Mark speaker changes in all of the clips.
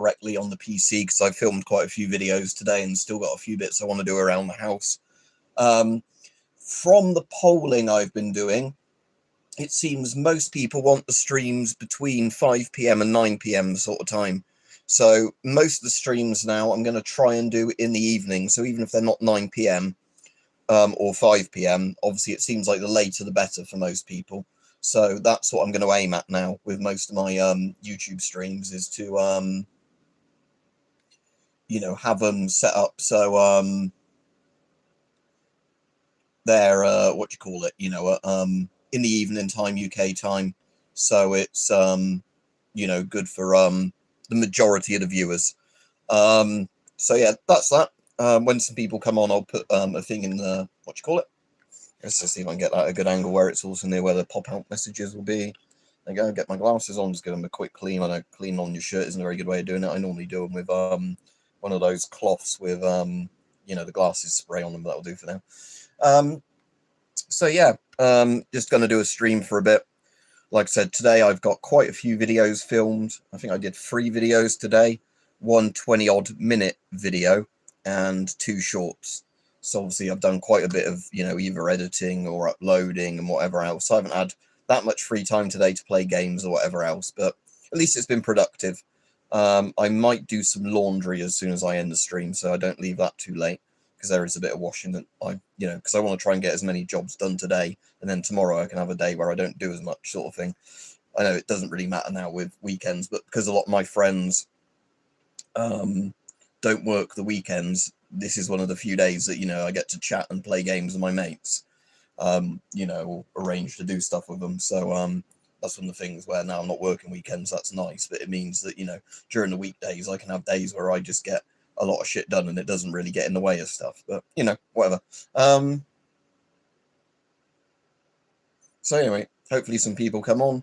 Speaker 1: correctly on the PC, because I filmed quite a few videos today and still got a few bits I want to do around the house. From the polling I've been doing, it seems most people want the streams between 5 p.m. and 9 p.m. sort of time. So most of the streams now I'm going to try and do in the evening. So even if they're not 9 p.m. Or 5 p.m., obviously it seems like the later the better for most people. So that's what I'm going to aim at now with most of my YouTube streams, is to, you know, have them set up so they're, what do you call it, you know, in the evening time, UK time. So it's, you know, good for the majority of the viewers. So yeah, that's that. When some people come on, I'll put a thing in the, what do you call it? Let's just see if I can get that a good angle where it's also near where the pop-out messages will be. There you go, get my glasses on, just give them a quick clean. I know clean on your shirt isn't a very good way of doing it. I normally do them with one of those cloths with, you know, the glasses spray on them. That'll do for now. So yeah, just going to do a stream for a bit. Like I said, today I've got quite a few videos filmed. I think I did 3 videos today, one 20-odd minute video and 2 shorts. So obviously I've done quite a bit of, you know, either editing or uploading and whatever else. I haven't had that much free time today to play games or whatever else, but at least it's been productive. I might do some laundry as soon as I end the stream, so I don't leave that too late, because there is a bit of washing that you know, because I want to try and get as many jobs done today, and then tomorrow I can have a day where I don't do as much, sort of thing. I know it doesn't really matter now with weekends, but because a lot of my friends don't work the weekends, this is one of the few days that, you know, I get to chat and play games with my mates, you know, or arrange to do stuff with them. So that's one of the things where now I'm not working weekends. That's nice, but it means that, you know, during the weekdays I can have days where I just get a lot of shit done and it doesn't really get in the way of stuff, but you know, whatever. So anyway, hopefully some people come on.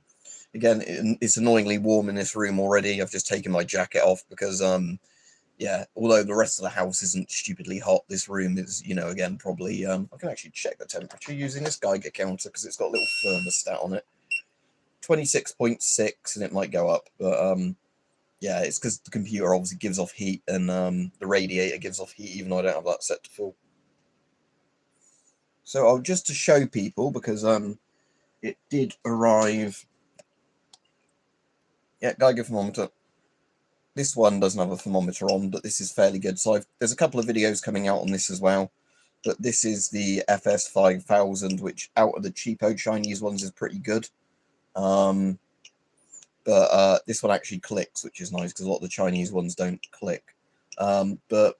Speaker 1: Again, it's annoyingly warm in this room already. I've just taken my jacket off because yeah, although the rest of the house isn't stupidly hot, this room is, you know, again, probably I can actually check the temperature using this Geiger counter because it's got a little thermostat on it. 26.6, and it might go up, but yeah, it's because the computer obviously gives off heat, and the radiator gives off heat, even though I don't have that set to full. So I'll just to show people, because it did arrive. Yeah, Geiger thermometer. This one doesn't have a thermometer on, but this is fairly good. So there's a couple of videos coming out on this as well. But this is the FS5000, which out of the cheapo Chinese ones is pretty good. But this one actually clicks, which is nice, because a lot of the Chinese ones don't click. But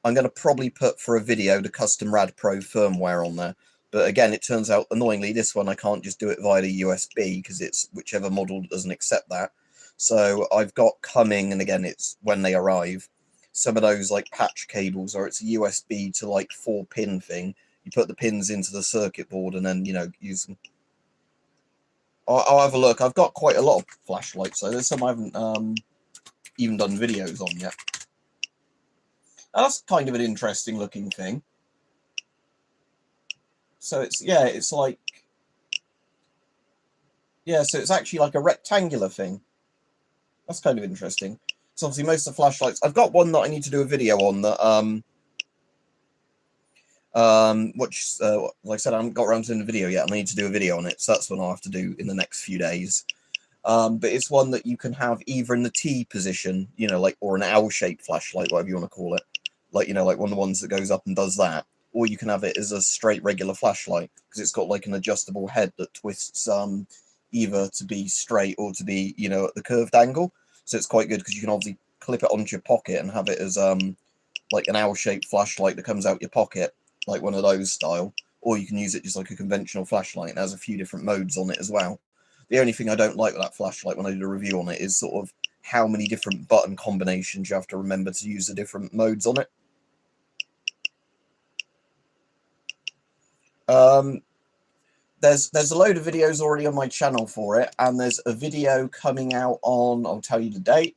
Speaker 1: I'm going to probably put for a video the custom Rad Pro firmware on there. But again, it turns out, annoyingly, this one I can't just do it via the USB, because it's whichever model doesn't accept that. So I've got coming, and again, it's when they arrive, some of those like patch cables, or it's a USB to like 4-pin thing. You put the pins into the circuit board and then, you know, use them. I'll have a look. I've got quite a lot of flashlights, so there's some I haven't even done videos on yet. Now, that's kind of an interesting looking thing. So it's, yeah, it's like, yeah, so it's actually like a rectangular thing. That's kind of interesting. So obviously most of the flashlights, I've got one that I need to do a video on that, which, like I said, I haven't got around to doing the video yet, and I need to do a video on it, so that's what I'll have to do in the next few days. But it's one that you can have either in the T position, you know, like, or an L-shaped flashlight, whatever you want to call it. Like, you know, like one of the ones that goes up and does that. Or you can have it as a straight regular flashlight, because it's got like an adjustable head that twists either to be straight or to be, you know, at the curved angle. So it's quite good, because you can obviously clip it onto your pocket and have it as like an L-shaped flashlight that comes out your pocket, like one of those style. Or you can use it just like a conventional flashlight. It has a few different modes on it as well. The only thing I don't like with that flashlight when I did a review on it is sort of how many different button combinations you have to remember to use the different modes on it. There's a load of videos already on my channel for it, and there's a video coming out on, I'll tell you the date,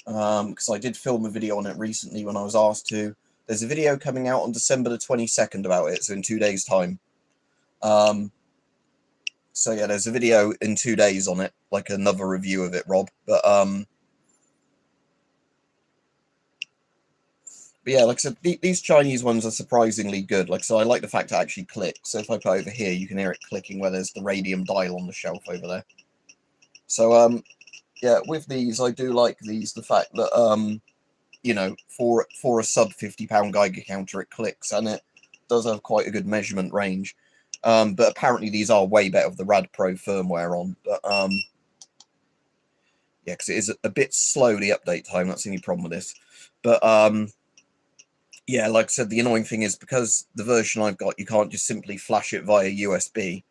Speaker 1: because I did film a video on it recently when I was asked to. There's a video coming out on December the 22nd about it, so in 2 days' time. So yeah, there's a video in 2 days on it, like another review of it, Rob. But But yeah, like I said, these Chinese ones are surprisingly good. Like, so I like the fact it actually clicks. So if I put over here, you can hear it clicking where there's the radium dial on the shelf over there. So, yeah, with these, I do like these. The fact that, you know, for a sub £50 Geiger counter, it clicks, and it does have quite a good measurement range. But apparently these are way better with the Rad Pro firmware on. But, yeah, because it is a bit slow, the update time. That's the only problem with this. But, yeah, like I said, the annoying thing is because the version I've got, you can't just simply flash it via USB.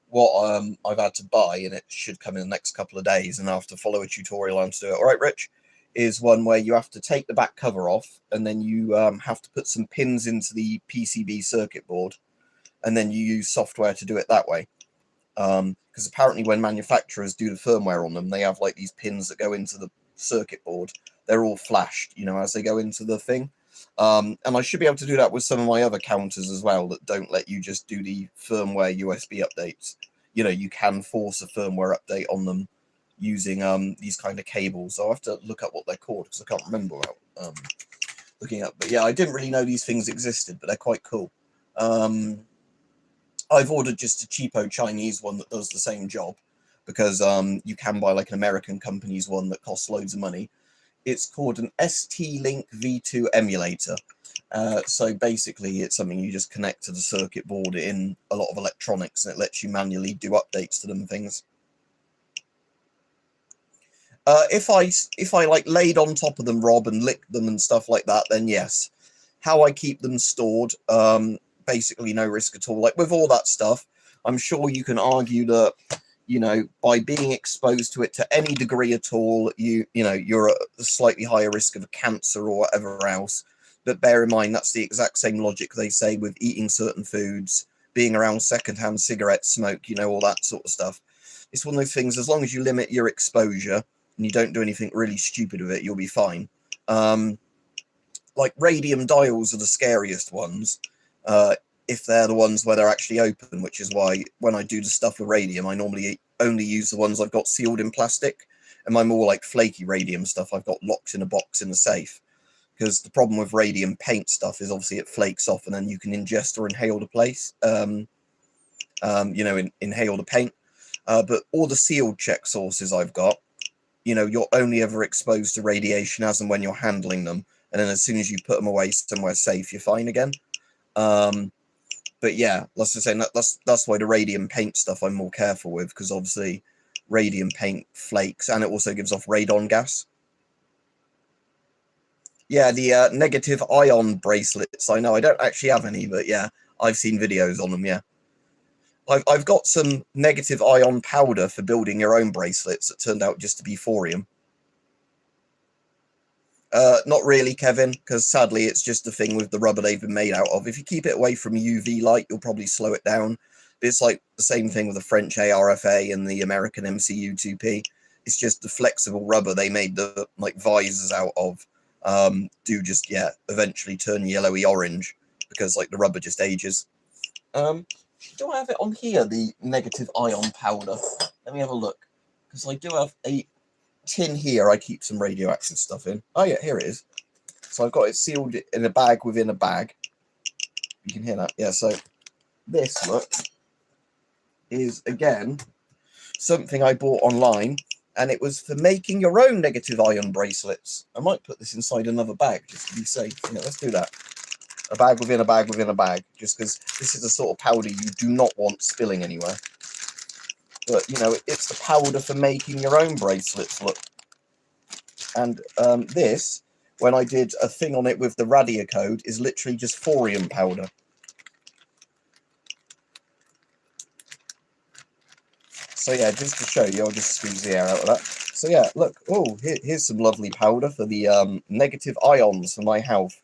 Speaker 1: What I've had to buy, and it should come in the next couple of days, and I have to follow a tutorial on to do it. All right, Rich, is one where you have to take the back cover off, and then you have to put some pins into the PCB circuit board, and then you use software to do it that way. Because apparently when manufacturers do the firmware on them, they have like these pins that go into the circuit board. They're all flashed, you know, as they go into the thing. And I should be able to do that with some of my other counters as well that don't let you just do the firmware USB updates. You know, you can force a firmware update on them using these kind of cables. So I'll have to look up what they're called because I can't remember without looking up. But yeah, I didn't really know these things existed, but they're quite cool. I've ordered just a cheapo Chinese one that does the same job because you can buy like an American company's one that costs loads of money. It's called an ST-Link V2 emulator. So basically it's something you just connect to the circuit board in a lot of electronics, and it lets you manually do updates to them and things. If I like laid on top of them, Rob, and licked them and stuff like that, then yes. How I keep them stored, basically no risk at all. Like with all that stuff, I'm sure you can argue that, you know, by being exposed to it to any degree at all, you know, you're at a slightly higher risk of a cancer or whatever else. But bear in mind, that's the exact same logic they say with eating certain foods, being around secondhand cigarette smoke, you know, all that sort of stuff. It's one of those things, as long as you limit your exposure and you don't do anything really stupid with it, you'll be fine. Like radium dials are the scariest ones, if they're the ones where they're actually open, which is why when I do the stuff with radium, I normally only use the ones I've got sealed in plastic, and my more like flaky radium stuff I've got locked in a box in the safe. Because the problem with radium paint stuff is obviously it flakes off, and then you can ingest or inhale the place, you know, inhale the paint. But all the sealed check sources I've got, you know, you're only ever exposed to radiation as and when you're handling them, and then as soon as you put them away somewhere safe, you're fine again. But yeah, let's just say that's why the radium paint stuff I'm more careful with, because obviously radium paint flakes, and it also gives off radon gas. Yeah, the negative ion bracelets. I know I don't actually have any, but yeah, I've seen videos on them. Yeah, I've got some negative ion powder for building your own bracelets that turned out just to be thorium. Not really, Kevin, because sadly it's just the thing with the rubber they've been made out of. If you keep it away from UV light, you'll probably slow it down. But it's like the same thing with the French ARFA and the American MCU 2P. It's just the flexible rubber they made the like visors out of do just, yeah, eventually turn yellowy orange because like the rubber just ages. Do I have it on here, the negative ion powder? Let me have a look, because I do have a tin here I keep some radioactive stuff in. Oh yeah, here it is. So I've got it sealed in a bag within a bag. You can hear that. Yeah, so this, look, is again something I bought online, and it was for making your own negative ion bracelets. I might put this inside another bag just to be safe. Yeah, let's do that. A bag within a bag within a bag, just because this is the sort of powder you do not want spilling anywhere. But, you know, it's the powder for making your own bracelets, look. And this, when I did a thing on it with the Radia code, is literally just thorium powder. So yeah, just to show you, I'll just squeeze the air out of that. So yeah, look, oh, here's some lovely powder for the negative ions for my health.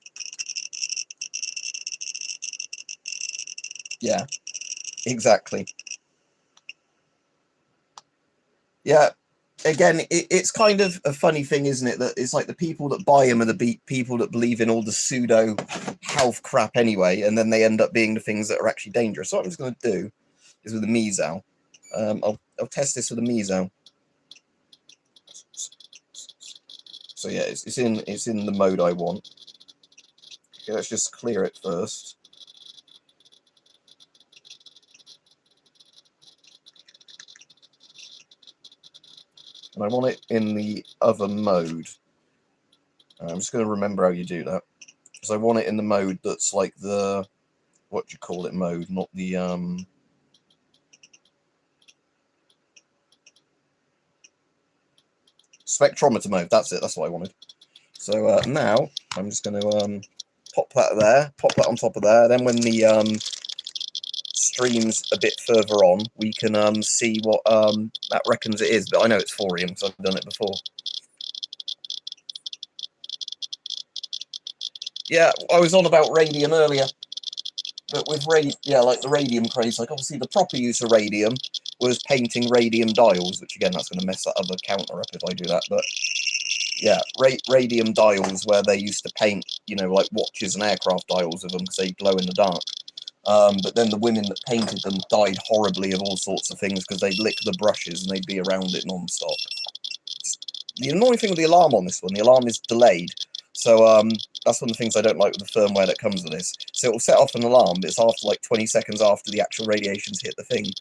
Speaker 1: Yeah, exactly. Yeah, again, it's kind of a funny thing, isn't it? That it's like the people that buy them are the people that believe in all the pseudo health crap anyway, and then they end up being the things that are actually dangerous. So what I'm just going to do is with the Measle. I'll test this with the Measle. So yeah, it's in the mode I want. Okay, let's just clear it first. And I want it in the other mode. I'm just going to remember how you do that. Because I want it in the mode that's like the, what do you call it mode, not the, spectrometer mode. That's it, that's what I wanted. So now, I'm just going to pop that there, pop that on top of there. Then when the stream's a bit further on, we can see what that reckons it is. But I know it's thorium because I've done it before. Yeah, I was on about radium earlier, but with like the radium craze, like obviously the proper use of radium was painting radium dials, which again, that's going to mess that other counter up if I do that, but yeah, radium dials where they used to paint, you know, like watches and aircraft dials of them because they glow in the dark. But then the women that painted them died horribly of all sorts of things because they'd lick the brushes and they'd be around it non-stop. The annoying thing with the alarm on this one, the alarm is delayed. So that's one of the things I don't like with the firmware that comes with this. So it will set off an alarm, but it's after like 20 seconds after the actual radiations hit the thing.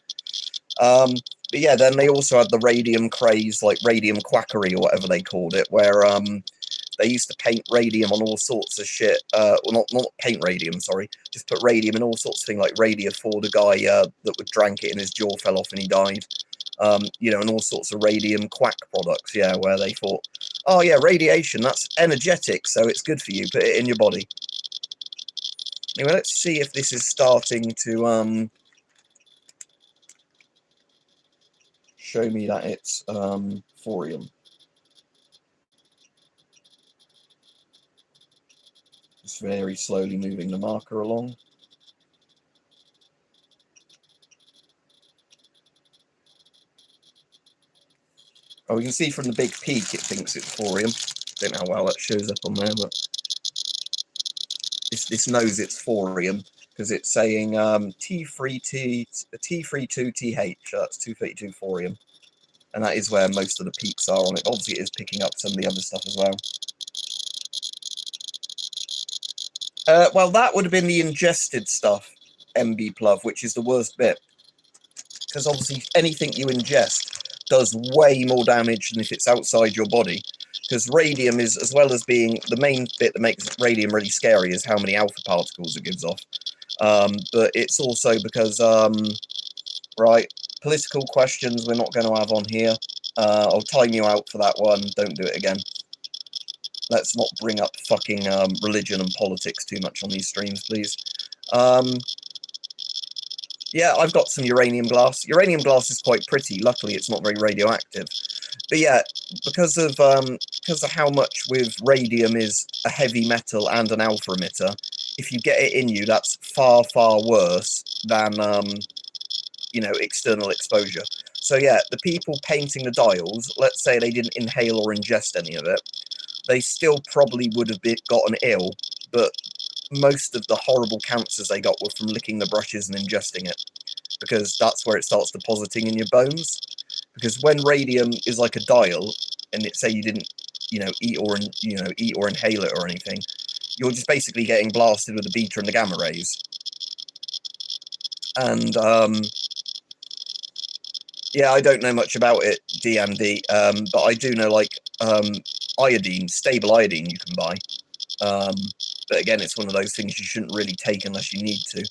Speaker 1: But yeah, then they also had the radium craze, like radium quackery or whatever they called it, where they used to paint radium on all sorts of shit. Well, not paint radium, sorry. Just put radium in all sorts of things, like Radia Ford, a guy that would drank it and his jaw fell off and he died. You know, and all sorts of radium quack products, yeah, where they thought, oh yeah, radiation, that's energetic, so it's good for you, put it in your body. Anyway, let's see if this is starting to show me that it's thorium. Just very slowly moving the marker along. Oh, we can see from the big peak it thinks it's thorium. Don't know how well that shows up on there, but this knows it's thorium because it's saying T32TH, that's 232 thorium. And that is where most of the peaks are on it. Obviously, it is picking up some of the other stuff as well. Well, that would have been the ingested stuff, MB Pluv, which is the worst bit. Because obviously, anything you ingest does way more damage than if it's outside your body. Because radium is, as well as being the main bit that makes radium really scary, is how many alpha particles it gives off. But it's also because, right, political questions we're not going to have on here. I'll time you out for that one. Don't do it again. Let's not bring up fucking religion and politics too much on these streams, please. Yeah, I've got some uranium glass. Uranium glass is quite pretty. Luckily, it's not very radioactive. But yeah, because of how much with radium is a heavy metal and an alpha emitter, if you get it in you, that's far, far worse than, you know, external exposure. So yeah, the people painting the dials, let's say they didn't inhale or ingest any of it, they still probably would have gotten ill, but most of the horrible cancers they got were from licking the brushes and ingesting it, because that's where it starts depositing in your bones. Because when radium is like a dial, and it say you didn't, you know, eat or inhale it or anything, you're just basically getting blasted with the beta and the gamma rays. And yeah, I don't know much about it, D&D, but I do know, like, iodine, stable iodine you can buy. But again, it's one of those things you shouldn't really take unless you need to.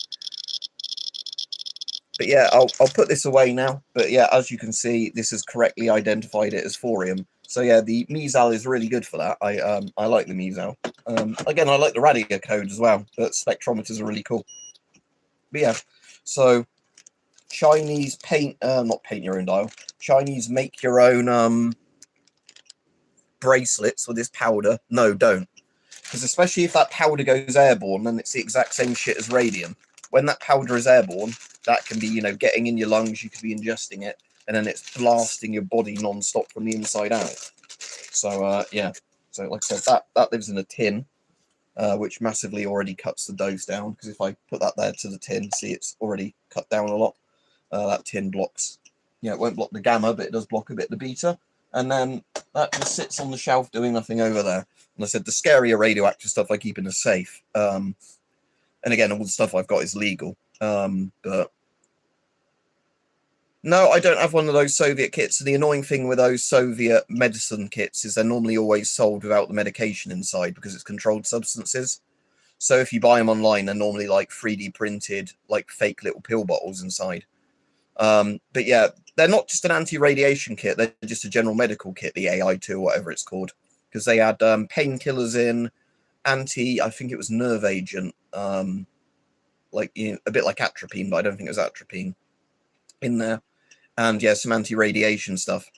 Speaker 1: But yeah, I'll put this away now. But yeah, as you can see, this has correctly identified it as thorium. So yeah, the Mezal is really good for that. I like the Mezal. Again, I like the radio code as well, but spectrometers are really cool. But yeah, so Chinese not paint your own dial. Chinese make your own bracelets with this powder. No, don't. Because especially if that powder goes airborne, then it's the exact same shit as radium. When that powder is airborne, that can be, you know, getting in your lungs, you could be ingesting it, and then it's blasting your body non-stop from the inside out. So, yeah. So, like I said, that lives in a tin, which massively already cuts the dose down, because if I put that there to the tin, see, it's already cut down a lot. That tin blocks, yeah, it won't block the gamma, but it does block a bit the beta. And then that just sits on the shelf doing nothing over there. And I said the scarier radioactive stuff I keep in a safe. And again, all the stuff I've got is legal. But no, I don't have one of those Soviet kits. And the annoying thing with those Soviet medicine kits is they're normally always sold without the medication inside because it's controlled substances. So if you buy them online, they're normally like 3D printed, like fake little pill bottles inside. But yeah, they're not just an anti-radiation kit. They're just a general medical kit, the AI2, whatever it's called. Because they had painkillers in, I think it was nerve agent, like a bit like atropine, but I don't think it was atropine in there. And yeah, some anti-radiation stuff.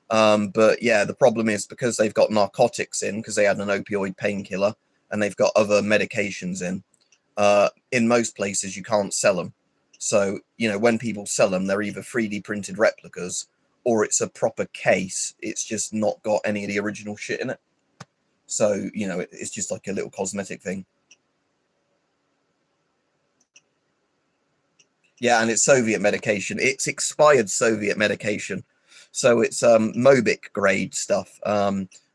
Speaker 1: But yeah, the problem is because they've got narcotics in, because they had an opioid painkiller, and they've got other medications in most places you can't sell them. So, when people sell them, they're either 3D printed replicas or it's a proper case. It's just not got any of the original shit in it. So, it's just like a little cosmetic thing. Yeah, and it's Soviet medication. It's expired Soviet medication. So it's Mobic grade stuff.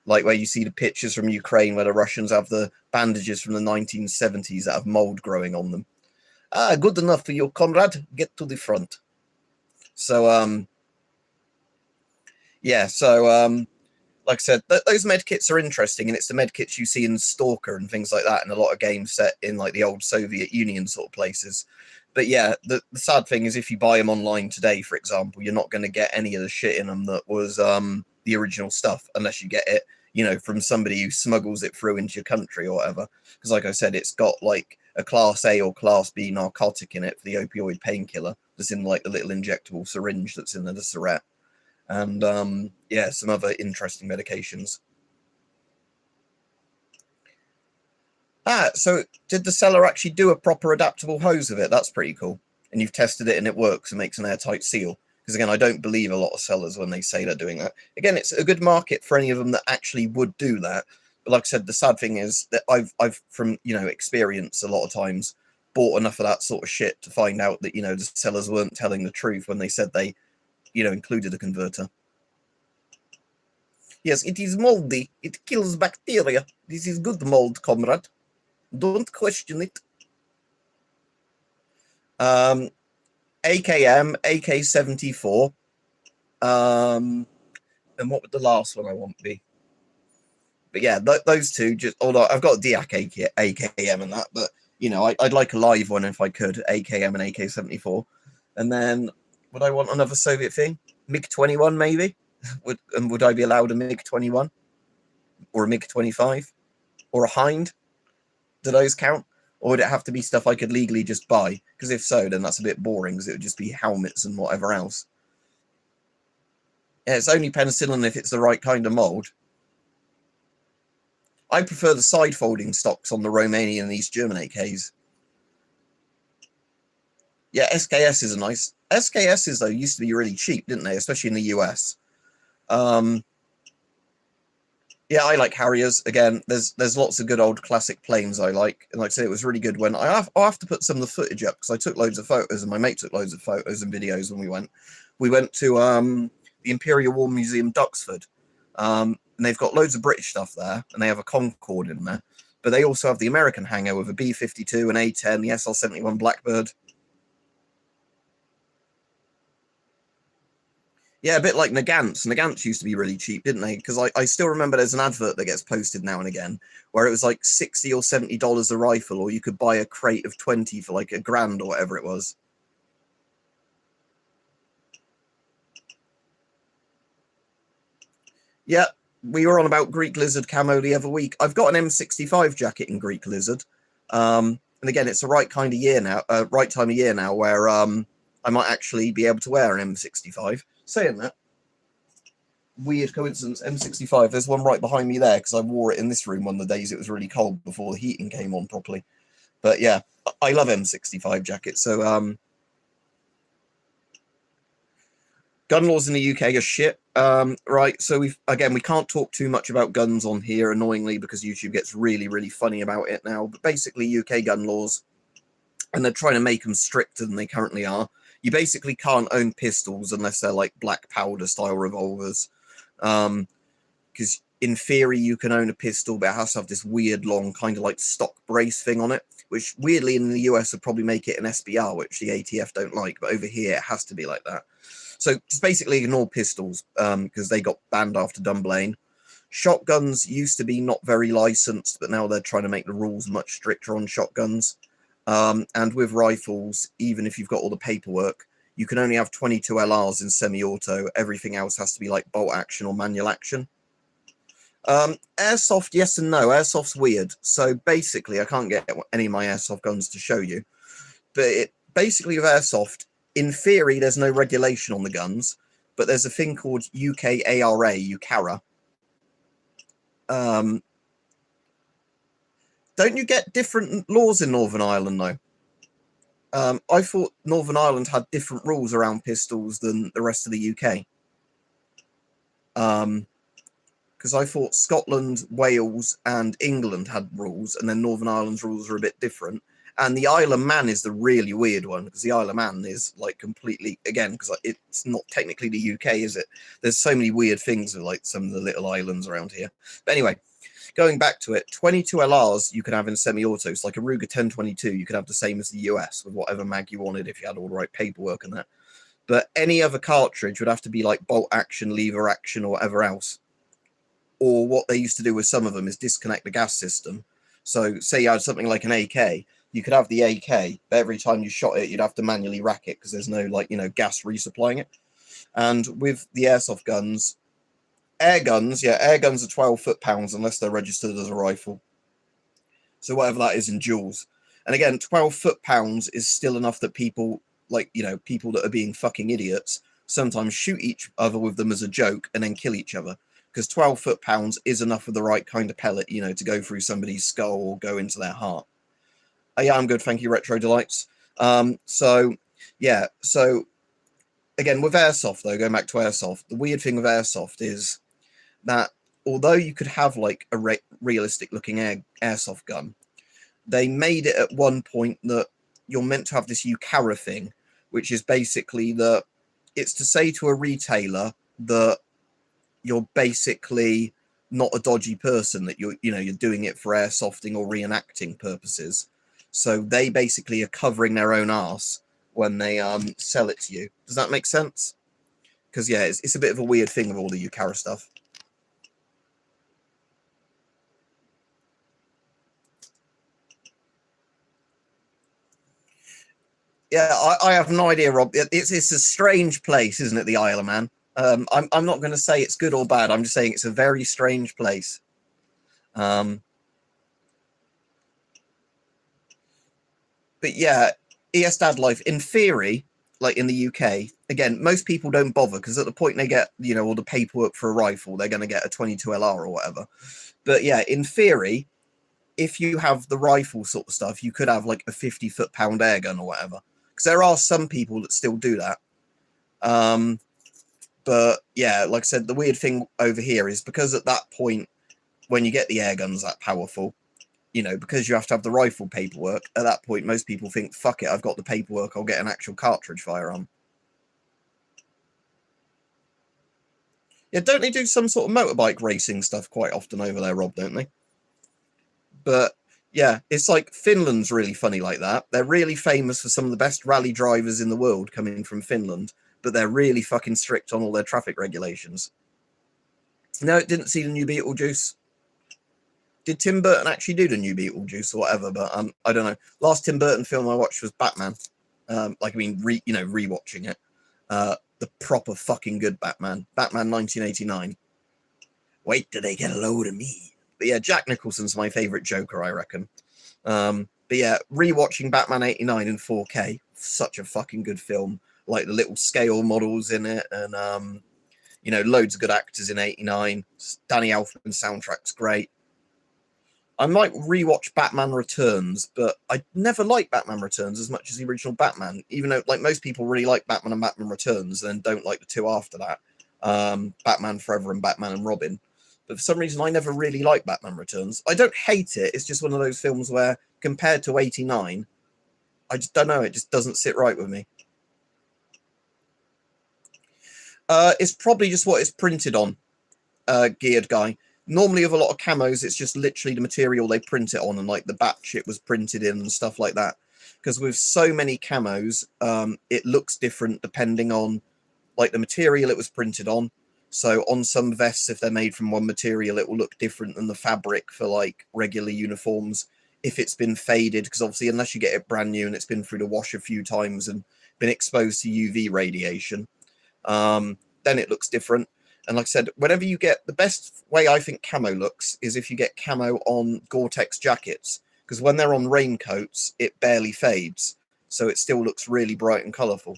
Speaker 1: Like where you see the pictures from Ukraine where the Russians have the bandages from the 1970s that have mold growing on them. Good enough for you, comrade. Get to the front. So, yeah, so, like I said, those medkits are interesting, and it's the medkits you see in Stalker and things like that, and a lot of games set in like the old Soviet Union sort of places. But yeah, the sad thing is if you buy them online today, for example, you're not going to get any of the shit in them that was the original stuff, unless you get it, from somebody who smuggles it through into your country or whatever. Because like I said, it's got like a Class A or Class B narcotic in it for the opioid painkiller that's in like the little injectable syringe that's in the syringe. And yeah, some other interesting medications. So did the seller actually do a proper adaptable hose of it? That's pretty cool. And you've tested it and it works and makes an airtight seal. Because again, I don't believe a lot of sellers when they say they're doing that. Again, it's a good market for any of them that actually would do that. But like I said, the sad thing is that I've from experience a lot of times bought enough of that sort of shit to find out that the sellers weren't telling the truth when they said they included a converter. Yes, it is moldy. It kills bacteria. This is good mold, comrade. Don't question it. AKM, AK-74. And what would the last one I want be? But yeah, those two, just, although I've got DIAC AKM and that, but I'd like a live one if I could, AKM and AK-74. And then would I want another Soviet thing? MiG-21 maybe? Would I be allowed a MiG-21? Or a MiG-25? Or a Hind? Do those count? Or would it have to be stuff I could legally just buy? Because if so, then that's a bit boring, because it would just be helmets and whatever else. Yeah, it's only penicillin if it's the right kind of mold. I prefer the side-folding stocks on the Romanian and East German AKs. Yeah, SKSs are nice. SKSs, though, used to be really cheap, didn't they? Especially in the US. Yeah, I like Harriers. Again, there's lots of good old classic planes I like. And like I say, it was really good when I'll have to put some of the footage up because I took loads of photos and my mate took loads of photos and videos when we went. We went to the Imperial War Museum, Duxford. And they've got loads of British stuff there, and they have a Concorde in there. But they also have the American hangar with a B-52, an A-10, the SL-71 Blackbird. Yeah, a bit like Nagants. Nagants used to be really cheap, didn't they? Because I still remember there's an advert that gets posted now and again where it was like $60 or $70 a rifle, or you could buy a crate of 20 for like $1,000 or whatever it was. Yeah, we were on about Greek Lizard camo the other week. I've got an M65 jacket in Greek Lizard. And again, it's the right kind of year now, right time of year now where I might actually be able to wear an M65. Saying that, weird coincidence, M65, there's one right behind me there because I wore it in this room one of the days it was really cold before the heating came on properly. But yeah, I love M65 jackets. So gun laws in the UK are shit. Right, so we can't talk too much about guns on here, annoyingly, because YouTube gets really, really funny about it now. But basically, UK gun laws, and they're trying to make them stricter than they currently are. You basically can't own pistols unless they're like black powder style revolvers. Because in theory, you can own a pistol, but it has to have this weird long kind of like stock brace thing on it, which weirdly in the US would probably make it an SBR, which the ATF don't like. But over here, it has to be like that. So just basically ignore pistols because they got banned after Dunblane. Shotguns used to be not very licensed, but now they're trying to make the rules much stricter on shotguns. And with rifles, even if you've got all the paperwork, you can only have 22 LRs in semi-auto. Everything else has to be like bolt action or manual action. Airsoft, yes and no. Airsoft's weird. So basically, I can't get any of my airsoft guns to show you. But basically with airsoft, in theory, there's no regulation on the guns, but there's a thing called UKARA, UKARA. Don't you get different laws in Northern Ireland, though? I thought Northern Ireland had different rules around pistols than the rest of the UK. Because I thought Scotland, Wales, and England had rules, and then Northern Ireland's rules are a bit different. And the Isle of Man is the really weird one, because the Isle of Man is like completely, again, because it's not technically the UK, is it? There's so many weird things with like some of the little islands around here. But anyway, going back to it, 22 LRs you can have in semi-autos, like a Ruger 1022, you could have the same as the US with whatever mag you wanted if you had all the right paperwork and that. But any other cartridge would have to be like bolt action, lever action, or whatever else. Or what they used to do with some of them is disconnect the gas system. So say you had something like an AK, you could have the AK, but every time you shot it, you'd have to manually rack it because there's no like, gas resupplying it. And with the airsoft guns, air guns are 12 foot-pounds unless they're registered as a rifle. So whatever that is in joules. And again, 12 foot-pounds is still enough that people, people that are being fucking idiots, sometimes shoot each other with them as a joke and then kill each other. Because 12 foot-pounds is enough of the right kind of pellet, to go through somebody's skull or go into their heart. Yeah, I'm good. Thank you, Retro Delights. So again, with airsoft, though, going back to airsoft, the weird thing with airsoft is that although you could have like a realistic looking airsoft gun, they made it at one point that you're meant to have this UKARA thing, which is basically that it's to say to a retailer that you're basically not a dodgy person, that you're doing it for airsofting or reenacting purposes. So they basically are covering their own arse when they sell it to you. Does that make sense? Because yeah, it's a bit of a weird thing with all the UKARA stuff. Yeah, I have no idea, Rob. It's a strange place, isn't it, the Isle of Man? I'm not going to say it's good or bad. I'm just saying it's a very strange place. But yeah, ES Dad Life, in theory, like in the UK, again, most people don't bother because at the point they get, all the paperwork for a rifle, they're going to get a 22 LR or whatever. But yeah, in theory, if you have the rifle sort of stuff, you could have like a 50 foot-pound air gun or whatever. Because there are some people that still do that. But yeah, like I said, the weird thing over here is because at that point, when you get the air guns that powerful, because you have to have the rifle paperwork, at that point, most people think, fuck it, I've got the paperwork, I'll get an actual cartridge firearm. Yeah, don't they do some sort of motorbike racing stuff quite often over there, Rob, don't they? But yeah, it's like Finland's really funny like that. They're really famous for some of the best rally drivers in the world coming from Finland, but they're really fucking strict on all their traffic regulations. No, it didn't see the new Beetlejuice. Did Tim Burton actually do the new Beetlejuice or whatever? But I don't know. Last Tim Burton film I watched was Batman. Rewatching it. The proper fucking good Batman. Batman 1989. Wait till they get a load of me. But yeah, Jack Nicholson's my favourite Joker, I reckon. But yeah, rewatching Batman 89 in 4K, such a fucking good film. Like the little scale models in it, and loads of good actors in 89. Danny Elfman's soundtrack's great. I might rewatch Batman Returns, but I never liked Batman Returns as much as the original Batman, even though like most people really like Batman and Batman Returns, and don't like the two after that, Batman Forever and Batman and Robin. But for some reason, I never really liked Batman Returns. I don't hate it. It's just one of those films where, compared to 89, I just don't know. It just doesn't sit right with me. It's probably just what it's printed on. geared guy. Normally with a lot of camos, it's just literally the material they print it on and like the batch it was printed in and stuff like that. Because with so many camos, it looks different depending on like the material it was printed on. So on some vests, if they're made from one material, it will look different than the fabric for like regular uniforms. If it's been faded, because obviously unless you get it brand new and it's been through the wash a few times and been exposed to UV radiation, then it looks different. And like I said, whenever you get, the best way I think camo looks is if you get camo on Gore-Tex jackets, because when they're on raincoats, it barely fades. So it still looks really bright and colourful.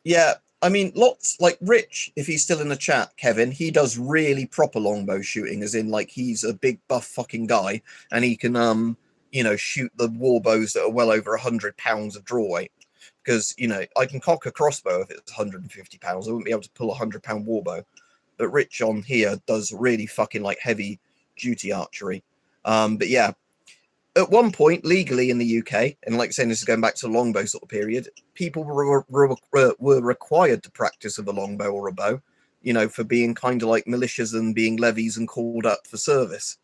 Speaker 1: Yeah, I mean, lots, like Rich, if he's still in the chat, Kevin, he does really proper longbow shooting, as in, like, he's a big buff fucking guy, and he can, you know, shoot the war bows that are well over 100 pounds of draw weight. Because, you know, I can cock a crossbow if it's 150 pounds. I wouldn't be able to pull a 100-pound war bow. But Rich on here does really fucking, like, heavy duty archery. But yeah, at one point, legally in the UK, and like saying this is going back to the longbow sort of period, people were required to practice with a longbow or a bow, you know, for being kind of like militias and being levies and called up for service.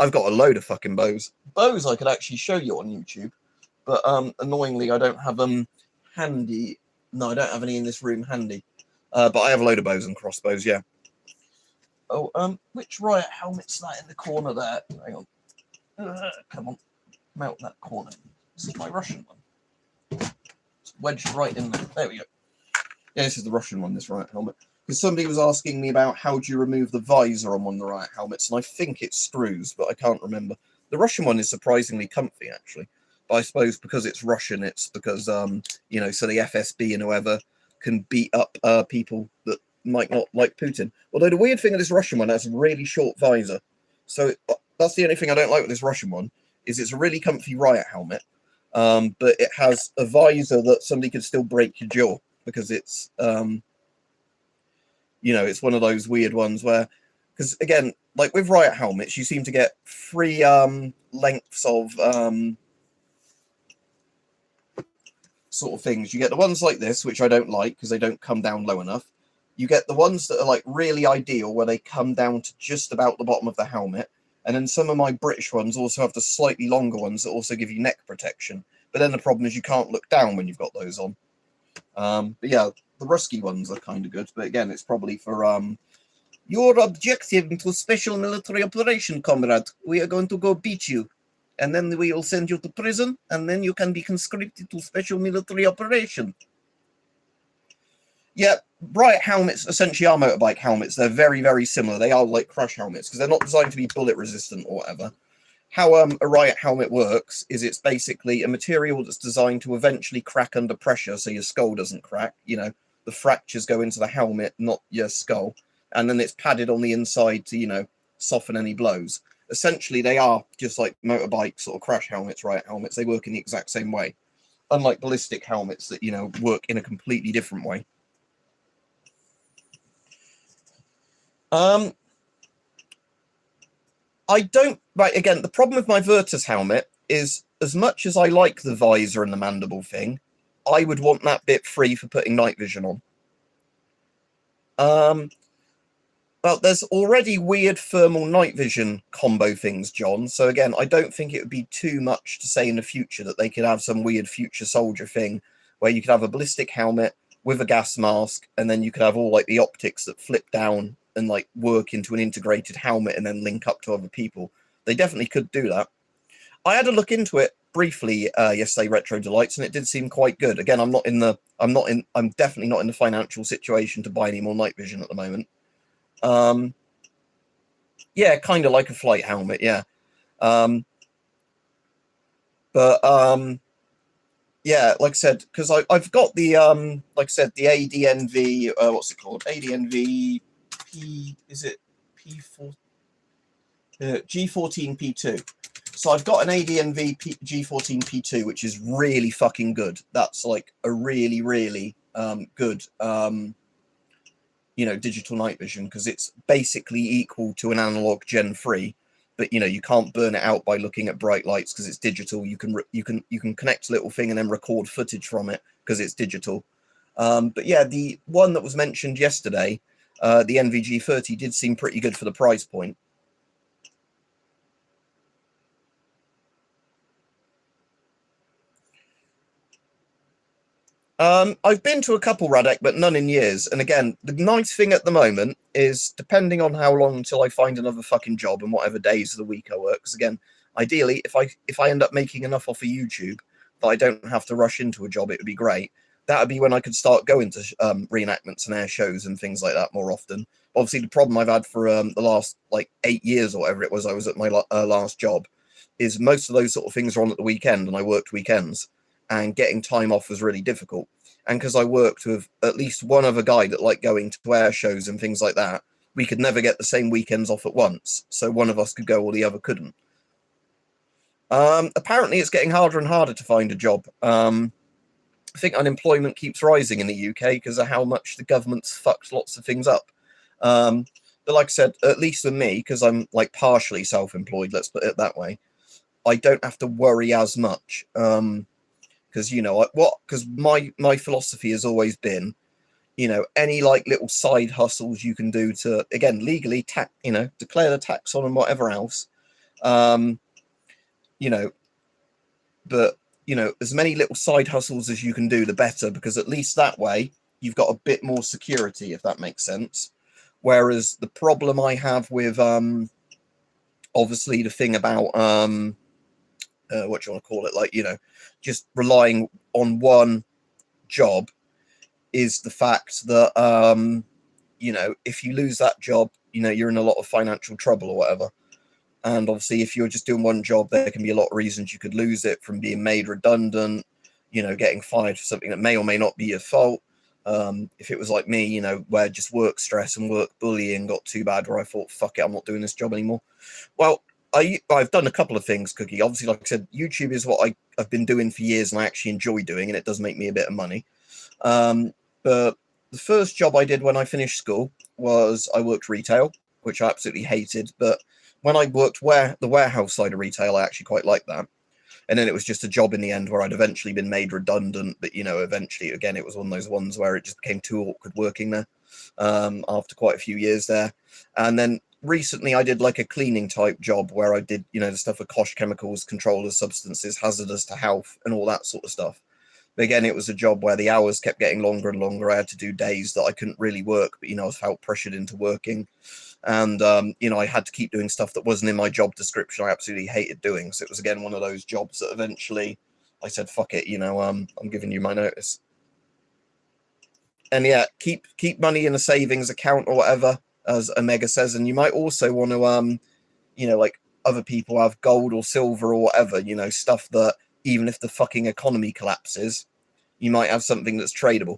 Speaker 1: I've got a load of fucking bows. Bows I could actually show you on YouTube, but annoyingly I don't have them handy. No, I don't have any in this room handy. But I have a load of bows and crossbows, yeah. Oh, which riot helmet's that in the corner there? Hang on. Come on, melt that corner. This is my Russian one. It's wedged right in there. There we go. Yeah, this is the Russian one, this riot helmet. Because somebody was asking me about how do you remove the visor on one of the riot helmets, and I think it's screws, but I can't remember. The Russian one is surprisingly comfy, actually. But I suppose because it's Russian, it's because, you know, so the FSB and whoever can beat up people that might not like Putin. Although the weird thing of this Russian one has a really short visor. So that's the only thing I don't like with this Russian one, is it's a really comfy riot helmet, but it has a visor that somebody could still break your jaw, because it's, you know, it's one of those weird ones where, because again, like with riot helmets, you seem to get three lengths of sort of things. You get the ones like this, which I don't like because they don't come down low enough. You get the ones that are like really ideal, where they come down to just about the bottom of the helmet. And then some of my British ones also have the slightly longer ones that also give you neck protection. But then the problem is you can't look down when you've got those on. But yeah, the Rusky ones are kind of good. But again, it's probably for your objective into special military operation, comrade. We are going to go beat you. And then we will send you to prison. And then you can be conscripted to special military operation. Yeah, riot helmets essentially are motorbike helmets. They're very, very similar. They are like crush helmets because they're not designed to be bullet resistant or whatever. How a riot helmet works is it's basically a material that's designed to eventually crack under pressure so your skull doesn't crack. You know, the fractures go into the helmet, not your skull. And then it's padded on the inside to, you know, soften any blows. Essentially, they are just like motorbike sort of crash helmets, riot helmets. They work in the exact same way. Unlike ballistic helmets that, you know, work in a completely different way. I don't, right, again, the problem with my Virtus helmet is, as much as I like the visor and the mandible thing, I would want that bit free for putting night vision on. Well, there's already weird thermal night vision combo things, John. So again, I don't think it would be too much to say in the future that they could have some weird future soldier thing where you could have a ballistic helmet with a gas mask, and then you could have all like the optics that flip down and like work into an integrated helmet and then link up to other people. They definitely could do that. I had a look into it briefly yesterday, Retro Delights, and it did seem quite good. Again, I'm definitely not in the financial situation to buy any more night vision at the moment. Yeah, kind of like a flight helmet, yeah. Yeah, like I said, because I've got the like I said, the ADNV, what's it called? ADNV P, is it P4? G14P2. So I've got an ADNV G14P2, which is really fucking good. That's like a really, really good, you know, digital night vision, because it's basically equal to an analog Gen 3. But you know, you can't burn it out by looking at bright lights because it's digital. You can connect a little thing and then record footage from it because it's digital. But yeah, the one that was mentioned yesterday, the NVG30, did seem pretty good for the price point. I've been to a couple, Radek, but none in years. And again, the nice thing at the moment is, depending on how long until I find another fucking job and whatever days of the week I work, because again, ideally, if I end up making enough off of YouTube that I don't have to rush into a job, it would be great. That would be when I could start going to reenactments and air shows and things like that more often. Obviously, the problem I've had for the last like 8 years or whatever it was I was at my last job is most of those sort of things are on at the weekend, and I worked weekends, and getting time off was really difficult. And because I worked with at least one other guy that liked going to air shows and things like that, we could never get the same weekends off at once. So one of us could go or the other couldn't. Apparently, it's getting harder and harder to find a job. I think unemployment keeps rising in the UK because of how much the government's fucked lots of things up. But like I said, at least with me, because I'm like partially self-employed, let's put it that way, I don't have to worry as much. Because because my philosophy has always been, any like little side hustles you can do to, again, legally declare the tax on and whatever else, but as many little side hustles as you can do, the better, because at least that way you've got a bit more security, if that makes sense. Whereas the problem I have with obviously the thing about what do you want to call it, like, just relying on one job, is the fact that if you lose that job, you're in a lot of financial trouble or whatever. And obviously, if you're just doing one job, there can be a lot of reasons you could lose it, from being made redundant, getting fired for something that may or may not be your fault. If it was like me, where just work stress and work bullying got too bad where I thought, fuck it, I'm not doing this job anymore. Well, I've done a couple of things, Cookie. Obviously, like I said, YouTube is what I've been doing for years and I actually enjoy doing, and it does make me a bit of money. But the first job I did when I finished school was I worked retail, which I absolutely hated. But when I worked the warehouse side of retail, I actually quite liked that. And then it was just a job in the end where I'd eventually been made redundant. But, eventually, again, it was one of those ones where it just became too awkward working there after quite a few years there. And then recently I did like a cleaning type job where I did, the stuff with COSH chemicals, controllers, substances, hazardous to health, and all that sort of stuff. But again, it was a job where the hours kept getting longer and longer. I had to do days that I couldn't really work, but, I felt pressured into working. And, I had to keep doing stuff that wasn't in my job description I absolutely hated doing. So it was, again, one of those jobs that eventually I said, fuck it, I'm giving you my notice. And yeah, keep money in a savings account or whatever, as Omega says. And you might also want to, like other people have gold or silver or whatever, stuff that even if the fucking economy collapses, you might have something that's tradable.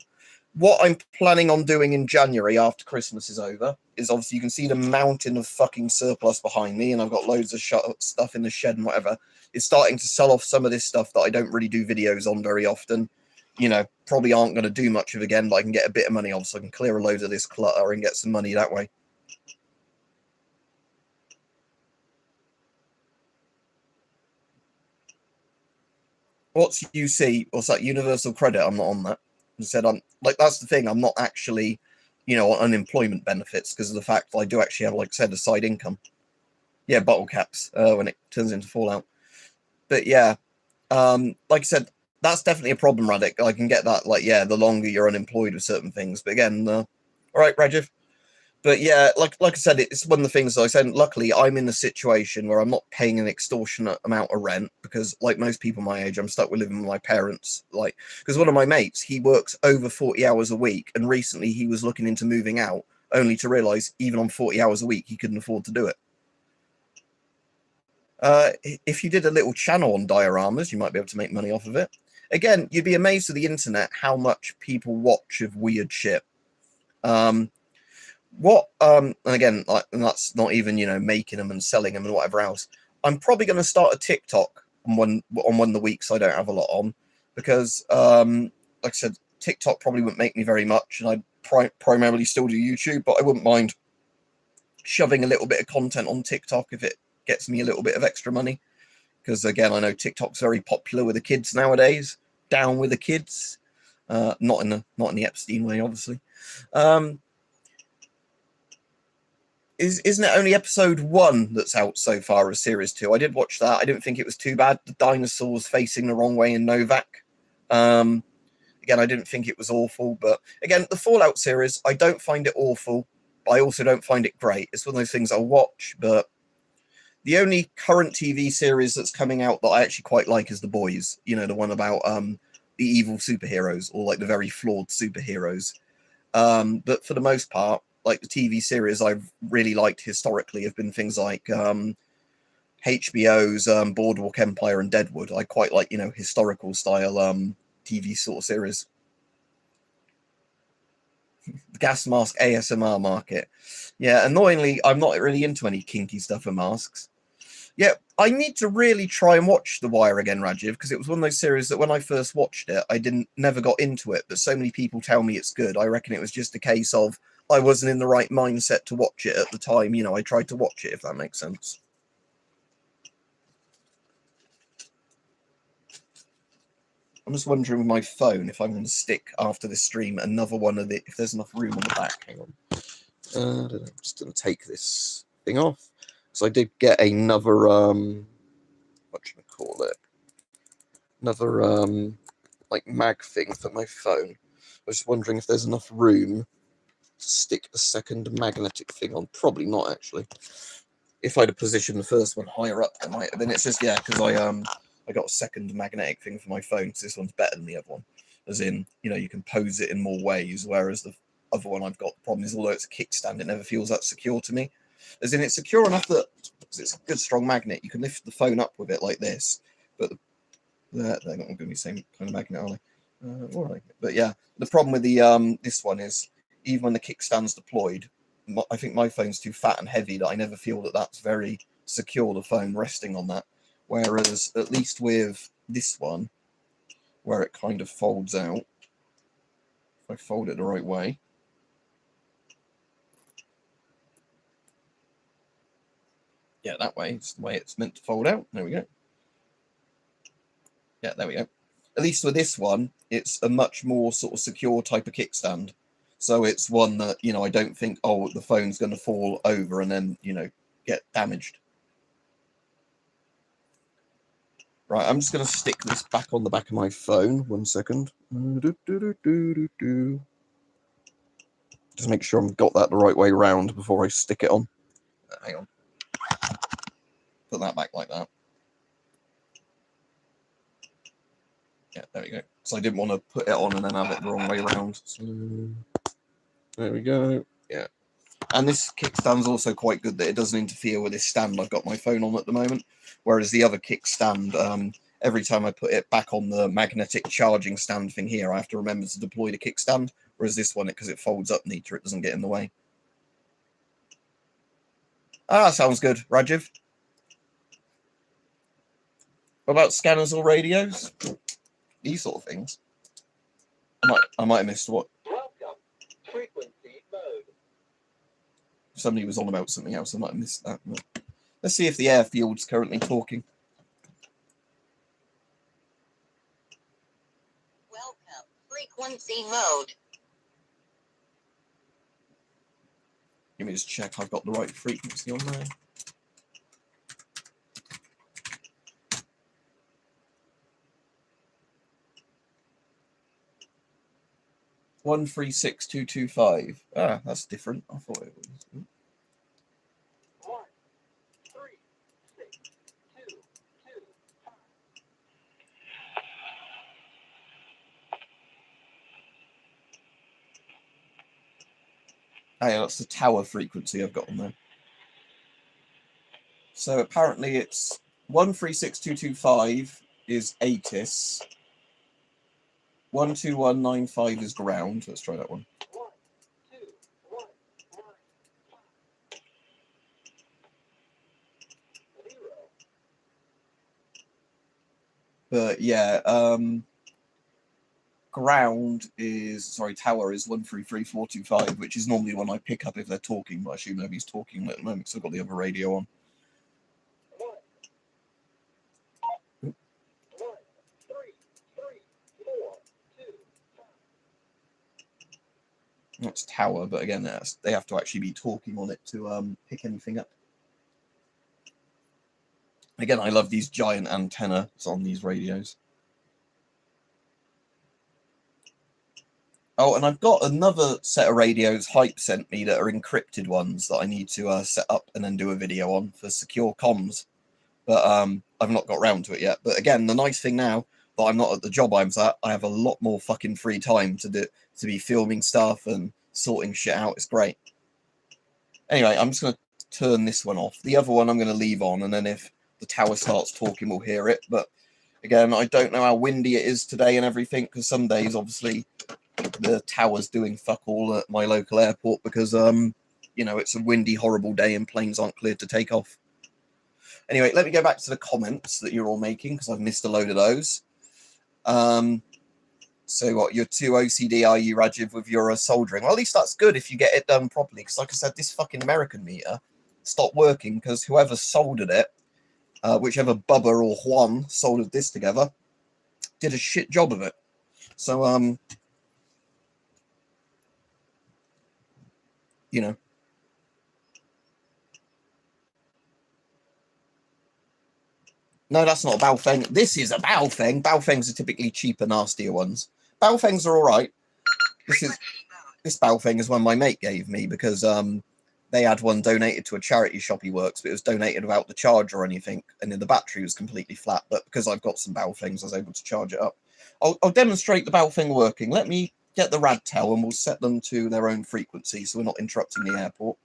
Speaker 1: What I'm planning on doing in January after Christmas is over is, obviously, you can see the mountain of fucking surplus behind me, and I've got loads of stuff in the shed and whatever. It's starting to sell off some of this stuff that I don't really do videos on very often. Probably aren't going to do much of again, but I can get a bit of money off, so I can clear a load of this clutter and get some money that way. What's UC? What's that? Universal credit? I'm not on that. I said I'm like, that's the thing. I'm not actually, on unemployment benefits because of the fact I do actually have, like I said, a side income. Yeah, bottle caps when it turns into Fallout. But yeah, like I said, that's definitely a problem, Radek. I can get that. Like, yeah, the longer you're unemployed with certain things. But again, all right, Rajiv. But yeah, like I said, it's one of the things that I said. Luckily, I'm in a situation where I'm not paying an extortionate amount of rent because, like most people my age, I'm stuck with living with my parents. Like, because one of my mates, he works over 40 hours a week, and recently he was looking into moving out, only to realise even on 40 hours a week, he couldn't afford to do it. If you did a little channel on dioramas, you might be able to make money off of it. Again, you'd be amazed at the internet how much people watch of weird shit. And again, like, and that's not even, making them and selling them and whatever else. I'm probably going to start a TikTok on one of the weeks I don't have a lot on, because like I said, TikTok probably wouldn't make me very much, and I'd primarily still do YouTube, but I wouldn't mind shoving a little bit of content on TikTok if it gets me a little bit of extra money, because again, I know TikTok's very popular with the kids nowadays. Down with the kids. Not in the Epstein way, obviously. Isn't it only episode 1 that's out so far as series 2? I did watch that. I didn't think it was too bad. The dinosaurs facing the wrong way in Novak. Again, I didn't think it was awful, but again, the Fallout series, I don't find it awful, but I also don't find it great. It's one of those things I'll watch, but the only current TV series that's coming out that I actually quite like is The Boys. You know, the one about the evil superheroes, or like the very flawed superheroes. But for the most part, like the TV series I've really liked historically have been things like HBO's Boardwalk Empire and Deadwood. I quite like, you know, historical style TV sort of series. The gas mask ASMR market. Yeah, annoyingly, I'm not really into any kinky stuff and masks. Yeah, I need to really try and watch The Wire again, Rajiv, because it was one of those series that when I first watched it, I never got into it, but so many people tell me it's good. I reckon it was just a case of I wasn't in the right mindset to watch it at the time. You know, I tried to watch it, if that makes sense. I'm just wondering with my phone if I'm going to stick after this stream another one of if there's enough room on the back. Hang on. I'm just going to take this thing off. So I did get another, what should I call it? Another, like mag thing for my phone. I was just wondering if there's enough room to stick a second magnetic thing on. Probably not, actually. If I'd have positioned the first one higher up, there might have been. It's just, yeah, because I got a second magnetic thing for my phone, because this one's better than the other one. As in, you know, you can pose it in more ways, whereas the other one I've got, the problem is, although it's a kickstand, it never feels that secure to me. As in, it's secure enough that, because it's a good, strong magnet, you can lift the phone up with it like this, but they're not going to be the same kind of magnet, are they? All right. But yeah, the problem with the this one is, even when the kickstand's deployed, I think my phone's too fat and heavy that I never feel that that's very secure, the phone resting on that. Whereas, at least with this one, where it kind of folds out, if I fold it the right way, yeah, that way, it's the way it's meant to fold out. There we go. Yeah, there we go. At least with this one, it's a much more sort of secure type of kickstand. So it's one that, you know, I don't think, oh, the phone's going to fall over and then, you know, get damaged. Right, I'm just going to stick this back on the back of my phone. 1 second. Just make sure I've got that the right way round before I stick it on. Hang on. Put that back like that. Yeah, there we go. So I didn't want to put it on and then have it the wrong way around. So there we go. Yeah. And this kickstand's also quite good that it doesn't interfere with this stand I've got my phone on at the moment. Whereas the other kickstand, every time I put it back on the magnetic charging stand thing here, I have to remember to deploy the kickstand. Whereas this one, because it folds up neater, it doesn't get in the way. Ah, sounds good, Rajiv. What about scanners or radios? These sort of things. I might have missed what.
Speaker 2: Welcome. Frequency mode.
Speaker 1: Somebody was on about something else. I might have missed that. But let's see if the airfield's currently talking.
Speaker 3: Welcome. Frequency mode.
Speaker 1: Let me just check I've got the right frequency on there. One 136.225. Ah, that's different. I thought it was.
Speaker 2: 1, 3, 6, 2, 2.
Speaker 1: Oh, yeah, that's the tower frequency I've got on there. So apparently it's 136.225 is ATIS. 12195 is ground. Let's try that one.
Speaker 2: 1, 2, 1, 1. 0.
Speaker 1: But yeah, ground is, sorry, tower is 133.425, which is normally one I pick up if they're talking, but I assume nobody's talking at the moment, so I've got the other radio on.
Speaker 2: 1, 1, 3, 3, 4, 2, 5.
Speaker 1: That's tower, but again, they have to actually be talking on it to pick anything up. Again, I love these giant antennas on these radios. Oh, and I've got another set of radios Hype sent me that are encrypted ones that I need to set up and then do a video on for secure comms. But I've not got round to it yet. But again, the nice thing now that I'm not at the job I'm at, I have a lot more fucking free time to be filming stuff and sorting shit out. It's great. Anyway, I'm just going to turn this one off. The other one I'm going to leave on, and then if the tower starts talking, we'll hear it. But again, I don't know how windy it is today and everything, because some days, obviously, the tower's doing fuck all at my local airport because, you know, it's a windy, horrible day and planes aren't cleared to take off. Anyway, let me go back to the comments that you're all making, because I've missed a load of those. So what, you're too OCD, are you, Rajiv, with your soldering? Well, at least that's good if you get it done properly, because like I said, this fucking American meter stopped working because whoever soldered it, whichever Bubba or Juan soldered this together, did a shit job of it. So, you know. No, that's not a Baofeng. This is a Baofeng. Baofengs are typically cheaper, nastier ones. Baofengs are all right. This Baofeng is one my mate gave me because they had one donated to a charity shop he works, but it was donated without the charger or anything, and then the battery was completely flat. But because I've got some Baofengs, I was able to charge it up. I'll demonstrate the Baofeng working. Let me get the Radtel and we'll set them to their own frequency so we're not interrupting the airport.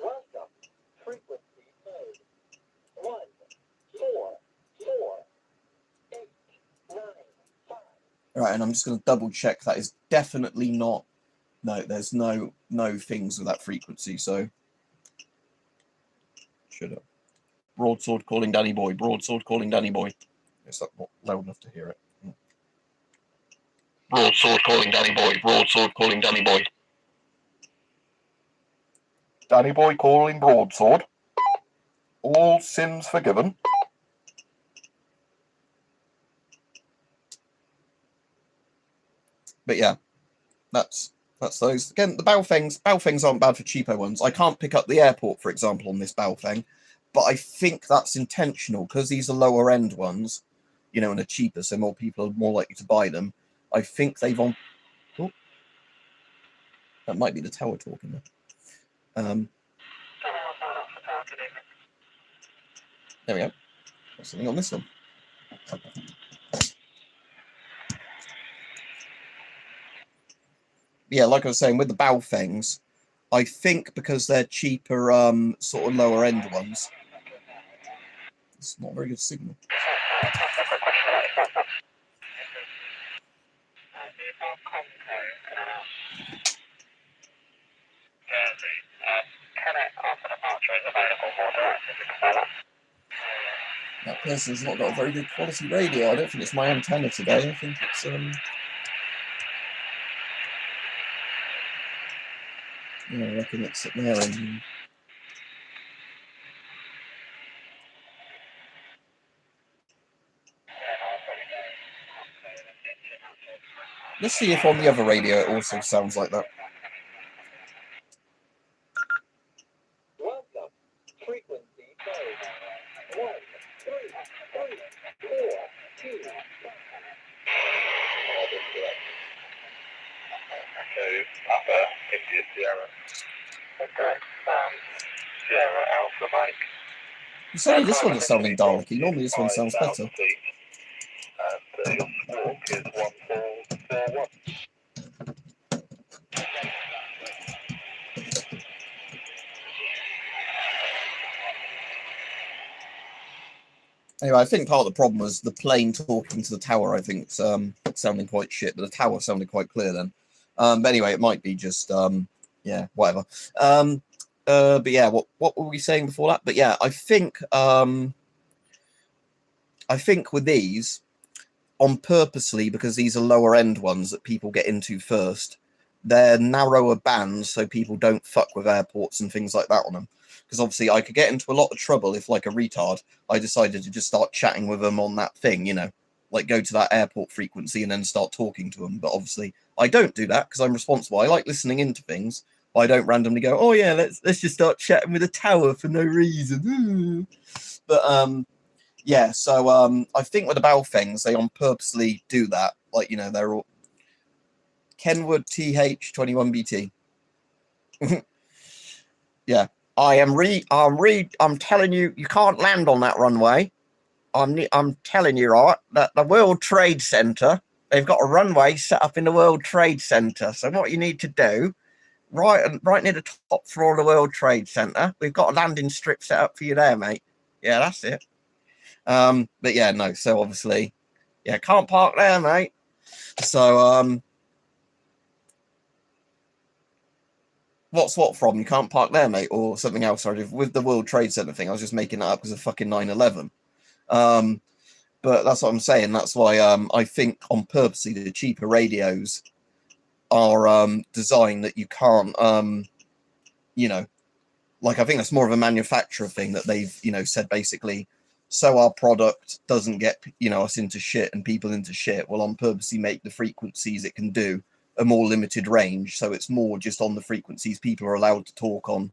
Speaker 2: Welcome. Frequency mode. 1, 4, 4, 8, 9, 5.
Speaker 1: All right, and I'm just going to double check that is definitely not. No, there's no things with that frequency, so shut up. Broadsword calling Danny Boy. Broadsword calling Danny Boy. It's not loud enough to hear it. Broadsword calling Danny Boy. Broadsword calling Danny Boy. Danny Boy calling broadsword. All sins forgiven. But yeah, that's those. Again, the Baofengs aren't bad for cheapo ones. I can't pick up the airport, for example, on this Baofeng, but I think that's intentional because these are lower end ones, you know, and are cheaper, so more people are more likely to buy them. I think they've on. Oh, that might be the tower talking there. There we go. Got something on this one. Yeah, like I was saying, with the Baofengs, I think because they're cheaper, sort of lower end ones. It's not a very good signal. That person's not got a very good quality radio. I don't think it's my antenna today. I think it's yeah, I reckon it's at their end. Let's see if on the other radio it also sounds like that.
Speaker 2: Welcome. Frequency mode. 1, 3, 3, 4, 2. So, upper 50th Sierra. Okay. Sierra Alpha Mike.
Speaker 1: It's only this one that's sounding Dalek-y. Normally this one sounds better.
Speaker 2: And the walk is 1441.
Speaker 1: Anyway, I think part of the problem was the plane talking to the tower. I think it's sounding quite shit, but the tower sounded quite clear then. But anyway, it might be just yeah, whatever. But yeah, what were we saying before that? But yeah, I think with these, on purposely, because these are lower end ones that people get into first, they're narrower bands so people don't fuck with airports and things like that on them. Because obviously I could get into a lot of trouble if, like a retard, I decided to just start chatting with them on that thing, you know, like go to that airport frequency and then start talking to them. But obviously I don't do that because I'm responsible. I like listening into things, but I don't randomly go, oh yeah, let's just start chatting with a tower for no reason. But yeah, so I think with the Baofengs, they on purposely do that. Like, you know, they're all Kenwood TH21BT. Yeah. I'm telling you, you can't land on that runway. I'm telling you, right, that the World Trade Center, they've got a runway set up in the World Trade Center. So what you need to do, right near the top floor of the World Trade Center, we've got a landing strip set up for you there, mate. Yeah, that's it. But yeah, no, so obviously, yeah, can't park there, mate. So what's what from? You can't park there, mate, or something else. Sorry, with the World Trade Center thing, I was just making that up because of fucking 9/11. But that's what I'm saying. That's why I think on purposely the cheaper radios are designed that you can't, you know, like I think that's more of a manufacturer thing that they've, you know, said basically, so our product doesn't get, you know, us into shit and people into shit. Well, on purposely make the frequencies it can do a more limited range, so it's more just on the frequencies people are allowed to talk on.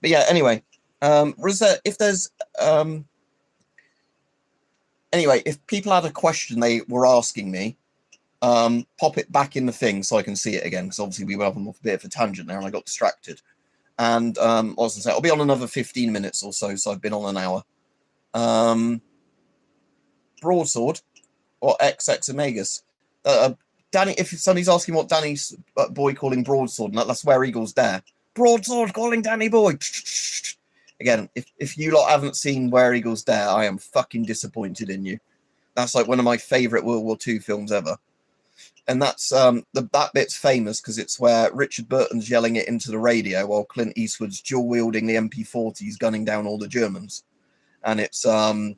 Speaker 1: But yeah, anyway, Rosette, if there's anyway, if people had a question they were asking me, pop it back in the thing so I can see it again, because obviously we went off a bit of a tangent there and I got distracted. And I was going to say, I'll be on another 15 minutes or so, so I've been on an hour. Broadsword or XX Omegas? Danny, if somebody's asking what Danny's boy calling Broadsword, and that's where Eagle's there. Broadsword calling Danny boy. Again, if you lot haven't seen Where Eagles Dare, I am fucking disappointed in you. That's like one of my favourite World War II films ever. And that's that bit's famous because it's where Richard Burton's yelling it into the radio while Clint Eastwood's dual wielding the MP40s, gunning down all the Germans. And it's the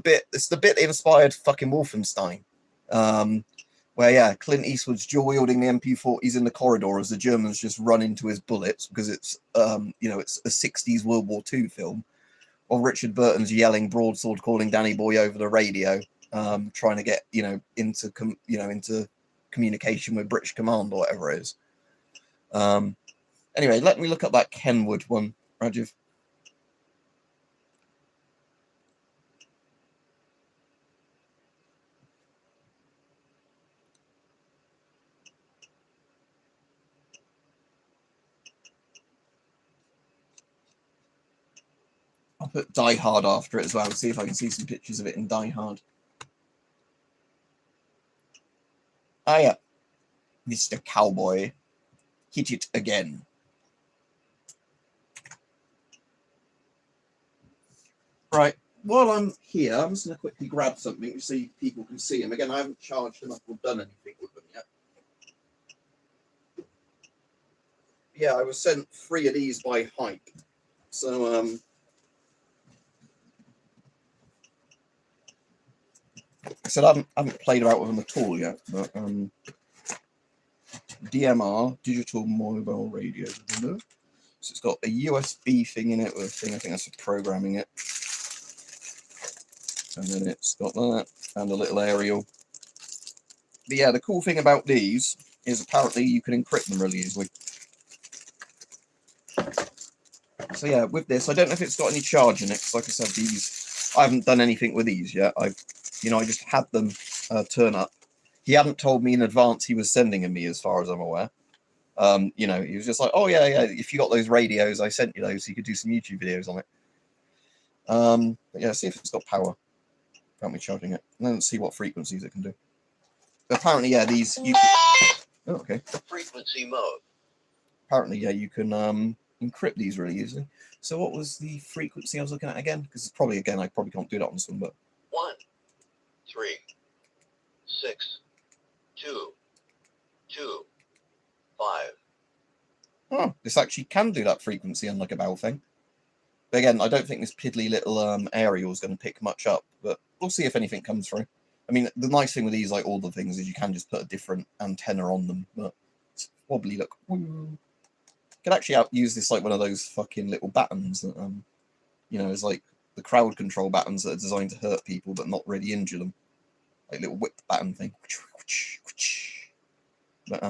Speaker 1: bit that inspired fucking Wolfenstein. Where yeah, Clint Eastwood's dual wielding the MP40s in the corridor as the Germans just run into his bullets because it's you know, it's a 60s World War II film. Or Richard Burton's yelling broadsword calling Danny boy over the radio, trying to get, you know, into communication with British Command or whatever it is. Anyway, let me look up that Kenwood one, Rajiv. I'll put Die Hard after it as well, see if I can see some pictures of it in Die Hard. Ah, yeah. Mr. Cowboy. Hit it again. Right. While I'm here, I'm just going to quickly grab something so people can see them. Again, I haven't charged them up or done anything with them yet. Yeah, I was sent 3 of these by Hype. So, I said I haven't played about with them at all yet, but DMR, digital mobile radio. So it's got a USB thing in it with a thing, I think that's for programming it. And then it's got that and a little aerial. But yeah, the cool thing about these is apparently you can encrypt them really easily. So yeah, with this, I don't know if it's got any charge in it, because like I said, these, I haven't done anything with these yet. I just had them turn up. He hadn't told me in advance he was sending them me, as far as I'm aware. You know, he was just like, oh yeah, if you got those radios, I sent you those so you could do some YouTube videos on it. But yeah, see if it's got power. Without me charging it. And then see what frequencies it can do. But apparently, yeah, these you can... Oh, okay.
Speaker 2: Frequency mode.
Speaker 1: Apparently, yeah, you can encrypt these really easily. So what was the frequency I was looking at again? Because it's probably, again, I probably can't do that on this one, but
Speaker 2: 1, 3, 6, 2, 2, 5.
Speaker 1: oh, this actually can do that frequency unlike a Bell thing. But again, I don't think this piddly little aerial is going to pick much up, but we'll see if anything comes through. I mean, the nice thing with these, like all the things, is you can just put a different antenna on them, but it's wobbly look. Woo. Could actually use this like one of those fucking little battens that, you know, is like the crowd control buttons that are designed to hurt people but not really injure them, like little whip button thing. But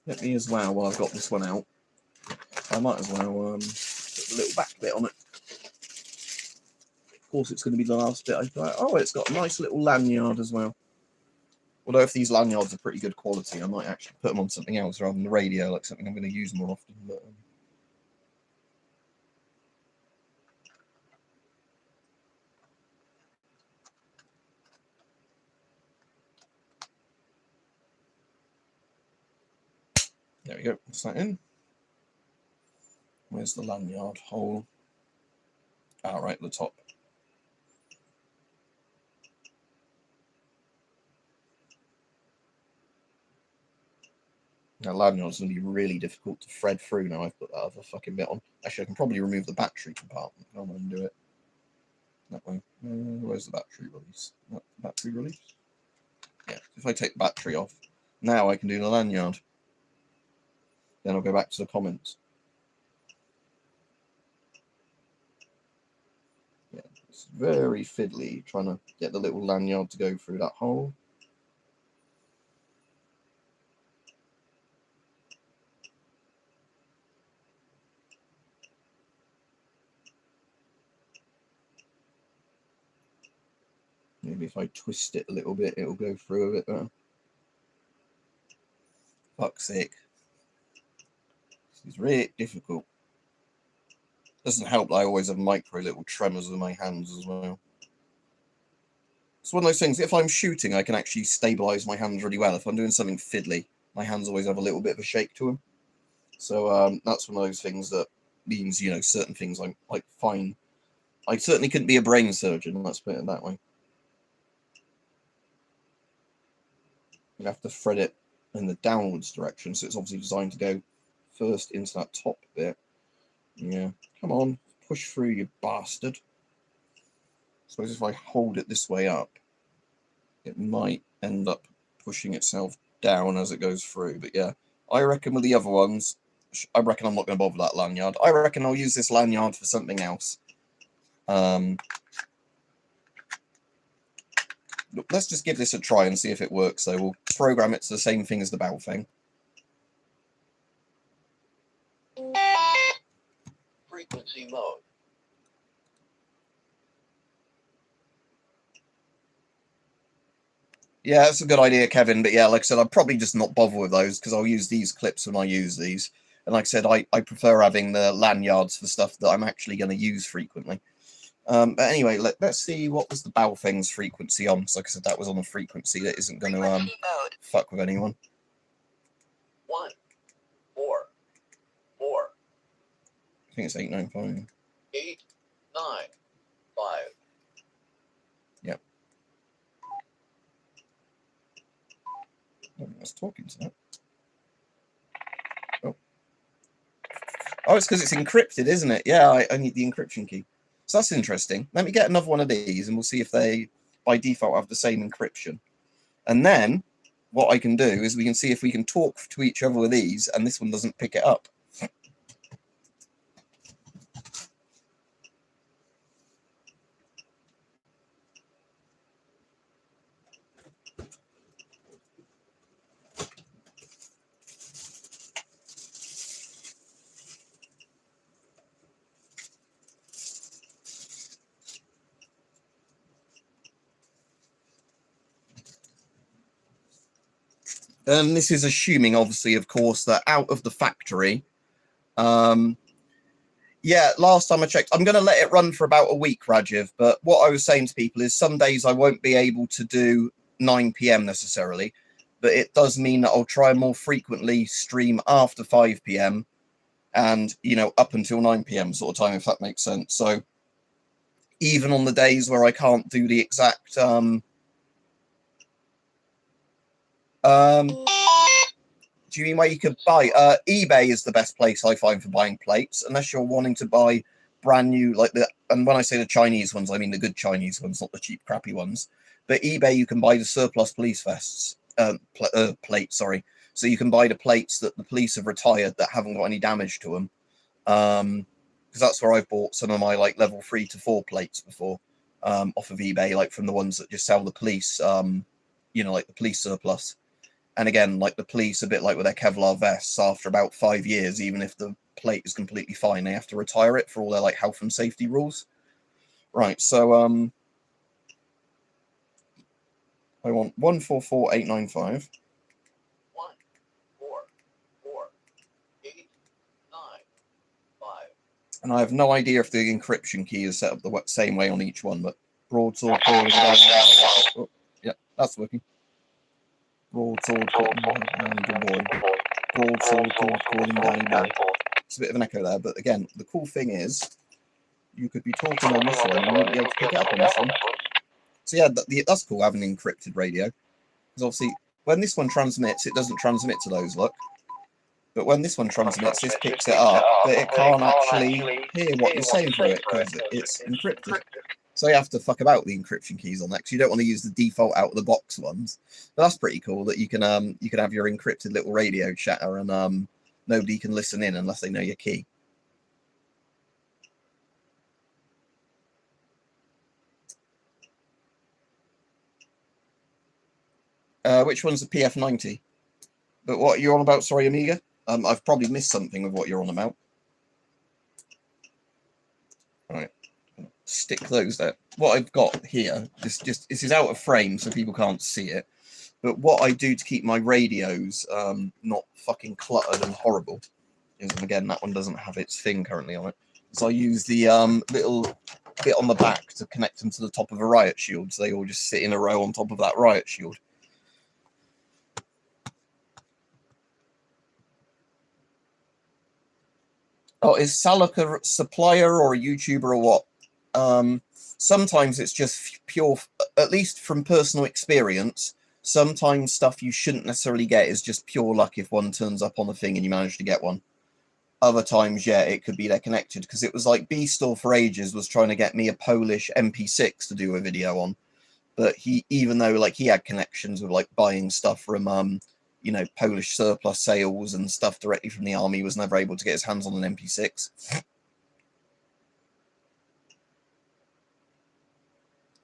Speaker 1: let me as well, while I've got this one out, I might as well put a little back bit on it. Of course, it's going to be the last bit I got. Oh, it's got a nice little lanyard as well. Although if these lanyards are pretty good quality, I might actually put them on something else rather than the radio, like something I'm going to use more often. But, there we go. What's that in? Where's the lanyard hole? Ah, right at the top. Now, lanyard's going to be really difficult to thread through now I've put that other fucking bit on. Actually, I can probably remove the battery compartment. I'm going to do it that way. Where's the battery release? That battery release? Yeah, if I take the battery off, now I can do the lanyard. Then I'll go back to the comments. Yeah, it's very fiddly trying to get the little lanyard to go through that hole. Maybe if I twist it a little bit, it'll go through a bit better. Fuck's sake. This is really difficult. Doesn't help that I always have micro little tremors with my hands as well. It's one of those things, if I'm shooting, I can actually stabilize my hands really well. If I'm doing something fiddly, my hands always have a little bit of a shake to them. So that's one of those things that means, you know, certain things I'm like fine. I certainly couldn't be a brain surgeon, let's put it that way. You have to thread it in the downwards direction, so it's obviously designed to go first into that top bit. Yeah, come on, push through, you bastard. I suppose if I hold it this way up, it might end up pushing itself down as it goes through. But yeah, I reckon with the other ones, I reckon I'm not going to bother that lanyard. I reckon I'll use this lanyard for something else. Let's just give this a try and see if it works. So we'll program it to the same thing as the bow thing.
Speaker 2: Frequency mode.
Speaker 1: Yeah, that's a good idea, Kevin. But yeah, like I said, I'll probably just not bother with those because I'll use these clips when I use these. And like I said, I prefer having the lanyards for stuff that I'm actually going to use frequently. But anyway, let's see what was the bow thing's frequency on. So like I said, that was on a frequency that isn't going to fuck with anyone.
Speaker 2: 1, 4, 4.
Speaker 1: I think it's 895.
Speaker 2: 8, 9, 5.
Speaker 1: Yep. I was talking to that. Oh, it's because it's encrypted, isn't it? Yeah, I need the encryption key. So that's interesting. Let me get another one of these and we'll see if they, by default, have the same encryption. And then what I can do is we can see if we can talk to each other with these and this one doesn't pick it up. And this is assuming, obviously, of course, that out of the factory. Yeah, last time I checked, I'm going to let it run for about a week, Rajiv. But what I was saying to people is some days I won't be able to do 9 p.m. necessarily. But it does mean that I'll try and more frequently stream after 5 p.m. and, you know, up until 9 p.m. sort of time, if that makes sense. So even on the days where I can't do the exact... do you mean where you could buy? eBay is the best place I find for buying plates, unless you're wanting to buy brand new, like the, and when I say the Chinese ones, I mean the good Chinese ones, not the cheap, crappy ones. But eBay, you can buy the surplus police vests, plates, sorry. So you can buy the plates that the police have retired that haven't got any damage to them. because that's where I've bought some of my like level 3 to 4 plates before, off of eBay, like from the ones that just sell the police, you know, like the police surplus. And again, like the police, a bit like with their Kevlar vests, after about 5 years, even if the plate is completely fine, they have to retire it for all their like health and safety rules. Right, so I want 144895.
Speaker 2: 1, 4, 4, 8, 9, 5.
Speaker 1: And I have no idea if the encryption key is set up the same way on each one, but broadsword, oh, yeah, that's working. Broadsword, good boy. Broadsword, calling Danny boy. It's a bit of an echo there, but again, the cool thing is, you could be talking on this one and you wouldn't be able to pick it up on this one. So yeah, that's cool, having an encrypted radio. Because obviously, when this one transmits, it doesn't transmit to those, look. But when this one transmits, this picks it up, but it can't actually hear what you're saying through it, because it's encrypted. So you have to fuck about the encryption keys on that, because you don't want to use the default out-of-the-box ones. But that's pretty cool, that you can have your encrypted little radio chatter, and nobody can listen in unless they know your key. Which one's the PF90? But what you're on about, sorry, Amiga? I've probably missed something of what you're on about. All right, stick those there. What I've got here, this is out of frame, so people can't see it. But what I do to keep my radios not fucking cluttered and horrible is, and again, that one doesn't have its thing currently on it, so I use the little bit on the back to connect them to the top of a riot shield, so they all just sit in a row on top of that riot shield. Oh, is Salak a supplier or a YouTuber or what? Sometimes it's just pure, at least from personal experience, sometimes stuff you shouldn't necessarily get is just pure luck if one turns up on a thing and you manage to get one. Other times, yeah, it could be they're connected, because it was like B-Store for ages was trying to get me a Polish MP6 to do a video on. But he, even though like he had connections with like buying stuff from you know, Polish surplus sales and stuff directly from the army, was never able to get his hands on an MP6.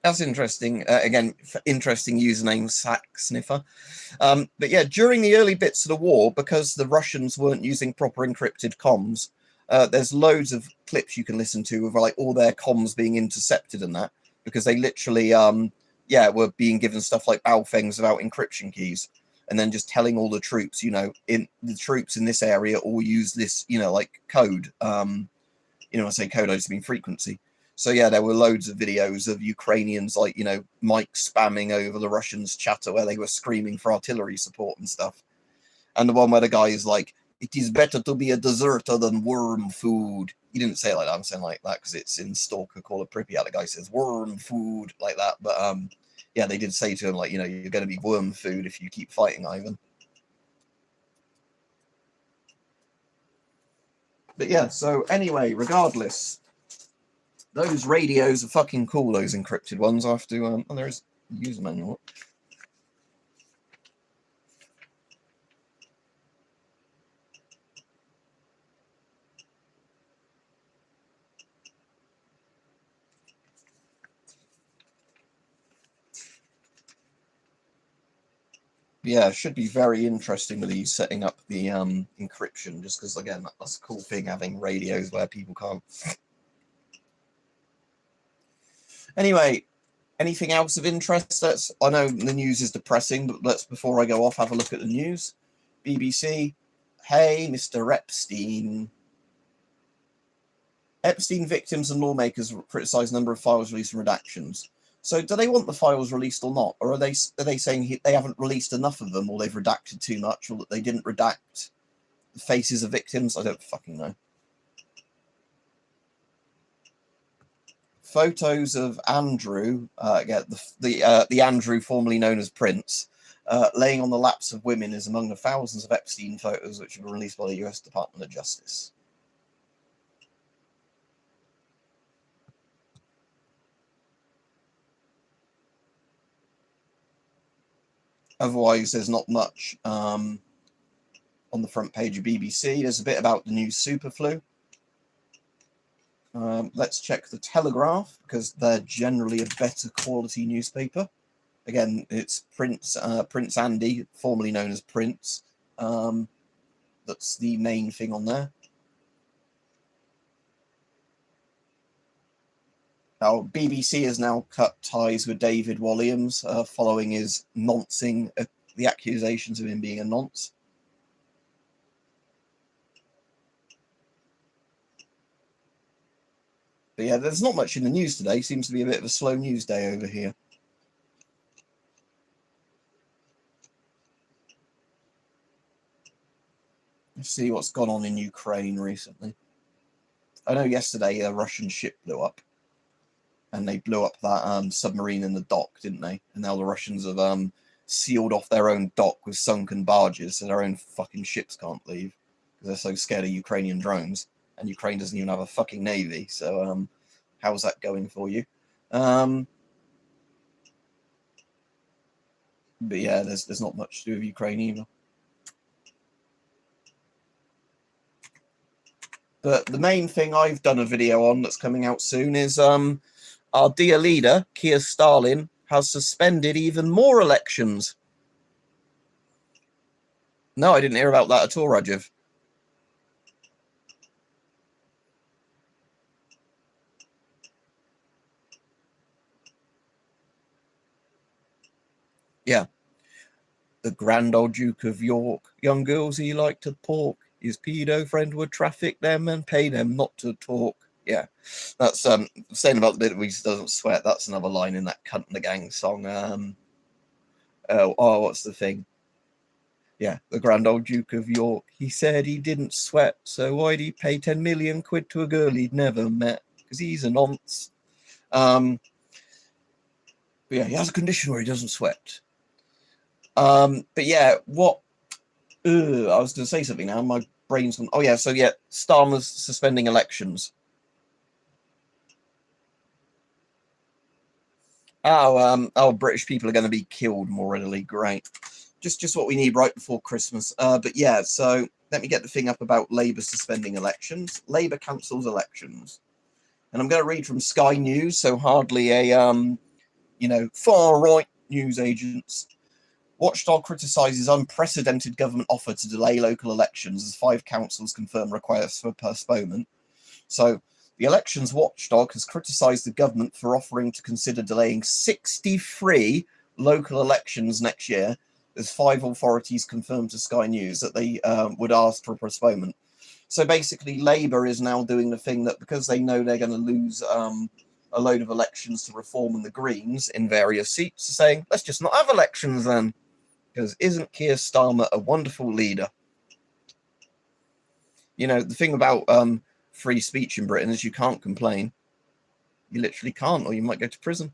Speaker 1: That's interesting. Again, interesting username, Sack Sniffer. But yeah, during the early bits of the war, because the Russians weren't using proper encrypted comms, there's loads of clips you can listen to of like all their comms being intercepted and that, because they literally, yeah, were being given stuff like Baofengs without encryption keys. And then just telling all the troops, you know, in the troops in this area all use this, you know, like code. You know, I say code, I just mean frequency. So yeah, there were loads of videos of Ukrainians, like, you know, mic spamming over the Russians' chatter where they were screaming for artillery support and stuff. And the one where the guy is like, "It is better to be a deserter than worm food." He didn't say it like that. I'm saying like that because it's in Stalker Call of Pripyat. The guy says worm food like that. But yeah, they did say to him, like, you know, you're going to be worm food if you keep fighting, Ivan. But yeah, so anyway, regardless, those radios are fucking cool, those encrypted ones. I have to, oh, there is a user manual. Yeah, it should be very interesting with these setting up the encryption, just because, again, that's a cool thing, having radios where people can't. Anyway, anything else of interest? I know the news is depressing, but let's, before I go off, have a look at the news. BBC, hey, Mr. Epstein. Epstein victims and lawmakers criticise a number of files released and redactions. So do they want the files released or not? Or are they saying they haven't released enough of them, or they've redacted too much, or that they didn't redact the faces of victims? I don't fucking know. Photos of Andrew, the Andrew formerly known as Prince, laying on the laps of women is among the thousands of Epstein photos which have been released by the US Department of Justice. Otherwise, there's not much on the front page of BBC. There's a bit about the new super flu. Let's check the Telegraph, because they're generally a better quality newspaper. Again, it's Prince Andy, formerly known as Prince. That's the main thing on there. Now, BBC has now cut ties with David Walliams following his noncing, the accusations of him being a nonce. But yeah, there's not much in the news today. Seems to be a bit of a slow news day over here. Let's see what's gone on in Ukraine recently. I know yesterday a Russian ship blew up. And they blew up that submarine in the dock, didn't they? And now the Russians have sealed off their own dock with sunken barges, so their own fucking ships can't leave because they're so scared of Ukrainian drones. And Ukraine doesn't even have a fucking navy, so how's that going for you? But yeah, there's not much to do with Ukraine either. But the main thing I've done a video on that's coming out soon is our dear leader, Keir Starmer, has suspended even more elections. No, I didn't hear about that at all, Rajiv. Yeah. The grand old Duke of York. Young girls he liked to pork. His pedo friend would traffic them and pay them not to talk. Yeah, that's saying about the bit where he doesn't sweat. That's another line in that Cunt and the Gang song. What's the thing? Yeah, the grand old Duke of York. He said he didn't sweat, so why'd he pay 10 million quid to a girl he'd never met? Because he's a nonce. But yeah, he has a condition where he doesn't sweat. But yeah, what? I was going to say something now. My brain's gone. Oh yeah, so yeah, Starmer's suspending elections. British people are going to be killed more readily. Great. Just what we need right before Christmas. But yeah, so let me get the thing up about Labour suspending elections. Labour cancels elections. And I'm going to read from Sky News, so hardly a, far-right news agents. Watchdog criticises unprecedented government offer to delay local elections as 5 councils confirm requests for postponement. So the elections watchdog has criticised the government for offering to consider delaying 63 local elections next year, as 5 authorities confirmed to Sky News that they would ask for postponement. So basically, Labour is now doing the thing that, because they know they're going to lose a load of elections to Reform and the Greens in various seats, are saying, let's just not have elections then. Because isn't Keir Starmer a wonderful leader? You know, the thing about free speech in Britain is you can't complain. You literally can't, or you might go to prison.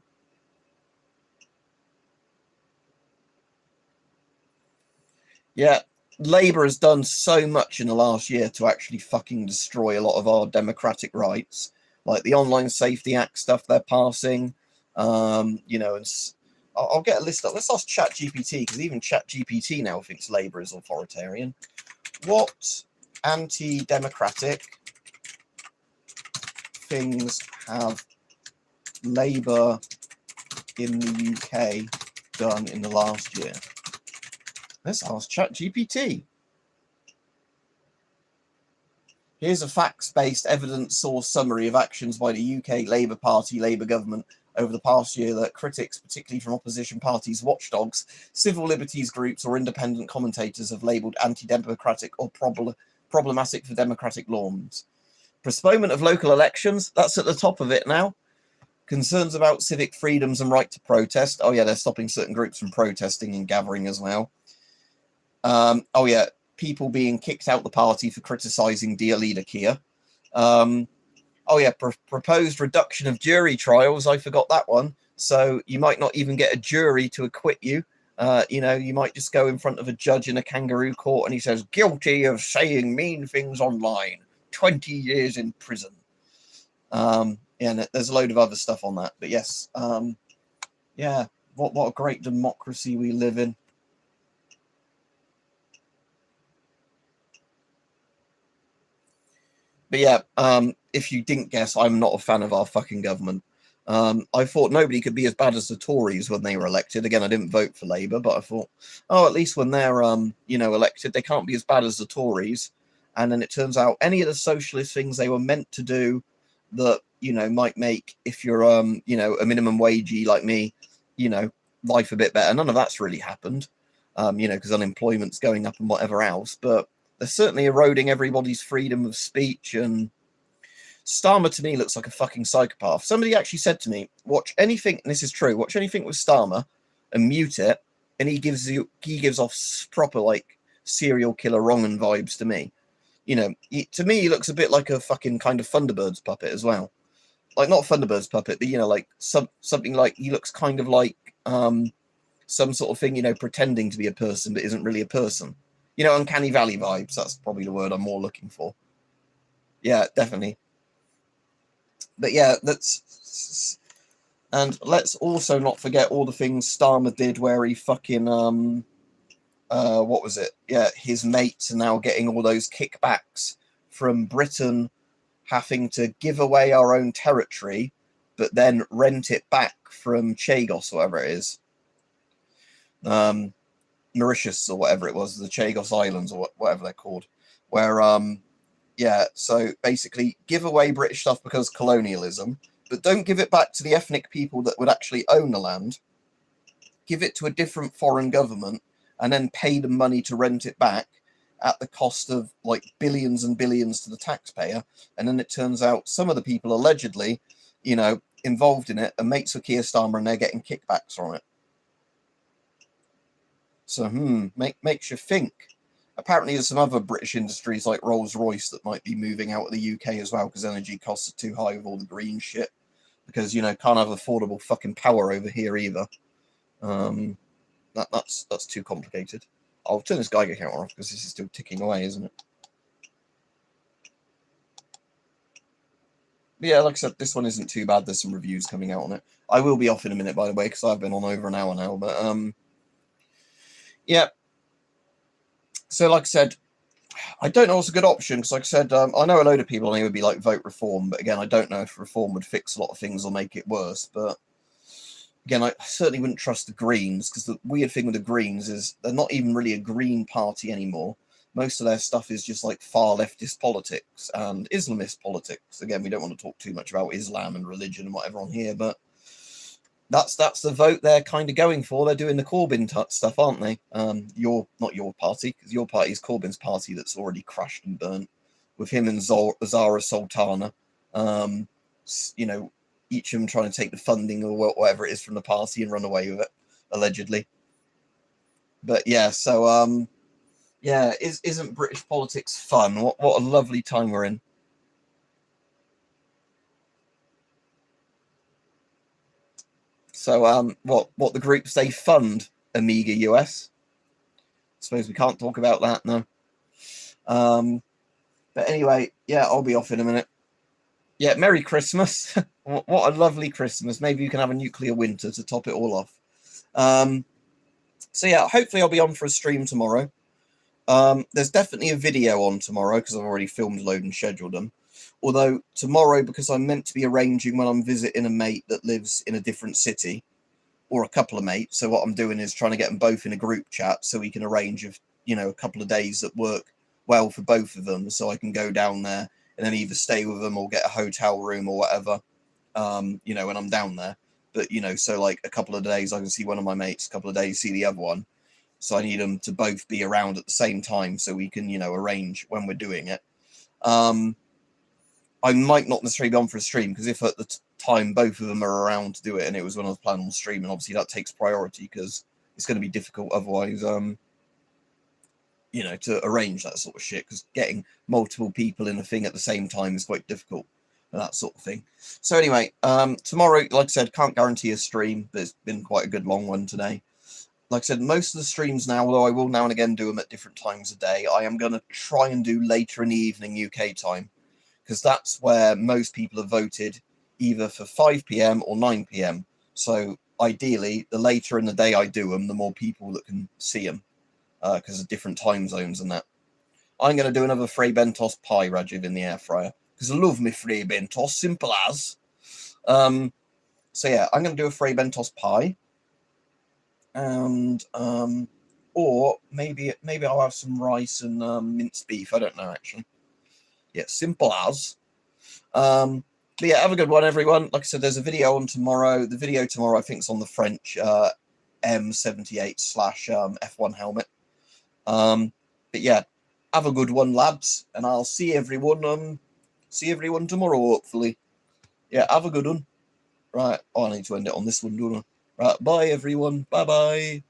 Speaker 1: Yeah, Labour has done so much in the last year to actually fucking destroy a lot of our democratic rights, like the Online Safety Act stuff they're passing, and I'll get a list up. Let's ask ChatGPT, because even ChatGPT now thinks Labour is authoritarian. What anti-democratic things have Labour in the UK done in the last year? Let's ask ChatGPT. Here's a facts-based evidence source summary of actions by the UK Labour Party Labour government over the past year that critics, particularly from opposition parties, watchdogs, civil liberties groups or independent commentators have labelled anti-democratic or problematic for democratic norms. Postponement of local elections, that's at the top of it now. Concerns about civic freedoms and right to protest. Oh yeah, they're stopping certain groups from protesting and gathering as well. People being kicked out the party for criticising dear leader Keir. Proposed reduction of jury trials. I forgot that one. So you might not even get a jury to acquit you. You might just go in front of a judge in a kangaroo court and he says, guilty of saying mean things online, 20 years in prison. And there's a load of other stuff on that. But yes, what a great democracy we live in. But yeah, if you didn't guess, I'm not a fan of our fucking government. I thought nobody could be as bad as the Tories when they were elected. Again, I didn't vote for Labour, but I thought, oh, at least when they're, elected, they can't be as bad as the Tories. And then it turns out any of the socialist things they were meant to do that, might make, if you're, a minimum wagey like me, life a bit better. None of that's really happened, because unemployment's going up and whatever else. But they're certainly eroding everybody's freedom of speech. And Starmer to me looks like a fucking psychopath. Somebody actually said to me, watch anything, and this is true, watch anything with Starmer and mute it, and he gives off proper like serial killer wrong'un vibes to me. To me he looks a bit like a fucking kind of Thunderbirds puppet as well. Like not Thunderbirds puppet, but like something like he looks kind of like some sort of thing, pretending to be a person but isn't really a person. Uncanny Valley vibes. That's probably the word I'm more looking for. Yeah, definitely. But yeah, and let's also not forget all the things Starmer did where he fucking what was it? Yeah, his mates are now getting all those kickbacks from Britain having to give away our own territory, but then rent it back from Chagos, or whatever it is. Mauritius or whatever it was, the Chagos Islands or whatever they're called, where so basically give away British stuff because colonialism, but don't give it back to the ethnic people that would actually own the land. Give it to a different foreign government and then pay them money to rent it back at the cost of like billions and billions to the taxpayer. And then it turns out some of the people allegedly, involved in it are mates with Keir Starmer and they're getting kickbacks from it. So, makes you think. Apparently there's some other British industries like Rolls-Royce that might be moving out of the UK as well because energy costs are too high with all the green shit. Because, can't have affordable fucking power over here either. That's too complicated. I'll turn this Geiger counter off because this is still ticking away, isn't it? But yeah, like I said, this one isn't too bad. There's some reviews coming out on it. I will be off in a minute, by the way, because I've been on over an hour now. But, yeah. So, like I said, I don't know what's a good option because, like I said, I know a load of people on here would be like vote reform, but again, I don't know if reform would fix a lot of things or make it worse. But again, I certainly wouldn't trust the Greens because the weird thing with the Greens is they're not even really a Green party anymore. Most of their stuff is just like far leftist politics and Islamist politics. Again, we don't want to talk too much about Islam and religion and whatever on here, but that's the vote they're kind of going for. They're doing the Corbyn stuff, aren't they? Not your party, because your party is Corbyn's party that's already crashed and burnt, with him and Zara Sultana. Each of them trying to take the funding or whatever it is from the party and run away with it, allegedly. But yeah, so isn't British politics fun? What a lovely time we're in. So, what the groups they fund Amiga US? I suppose we can't talk about that now. But anyway, yeah, I'll be off in a minute. Yeah, Merry Christmas. What a lovely Christmas. Maybe you can have a nuclear winter to top it all off. So yeah, hopefully I'll be on for a stream tomorrow. There's definitely a video on tomorrow because I've already filmed a load and scheduled them. Although tomorrow, because I'm meant to be arranging when I'm visiting a mate that lives in a different city, or a couple of mates. So what I'm doing is trying to get them both in a group chat so we can arrange a couple of days that work well for both of them. So I can go down there and then either stay with them or get a hotel room or whatever, when I'm down there. But, so like a couple of days I can see one of my mates, a couple of days see the other one. So I need them to both be around at the same time so we can, arrange when we're doing it. I might not necessarily be on for a stream because if at the time both of them are around to do it and it was when I was planning on streaming, obviously that takes priority because it's going to be difficult otherwise, to arrange that sort of shit because getting multiple people in a thing at the same time is quite difficult and that sort of thing. So anyway, tomorrow, like I said, can't guarantee a stream, but it's been quite a good long one today. Like I said, most of the streams now, although I will now and again do them at different times of day, I am going to try and do later in the evening UK time because that's where most people have voted either for 5 p.m. or 9 p.m. So ideally, the later in the day I do them, the more people that can see them because of different time zones and that. I'm going to do another Frey Bentos pie, Rajiv, in the air fryer. Because I love me Frey Bentos, simple as. So yeah, I'm going to do a Frey Bentos pie. And, or maybe I'll have some rice and minced beef. I don't know, actually. Yeah, simple as. But yeah, have a good one, everyone. Like I said, there's a video on tomorrow. The video tomorrow, I think, is on the French M78/F1 helmet. But yeah, have a good one, lads, and I'll see everyone tomorrow, hopefully. Yeah, have a good one. Right. Oh, I need to end it on this one, don't I? Right. Bye, everyone. Bye-bye.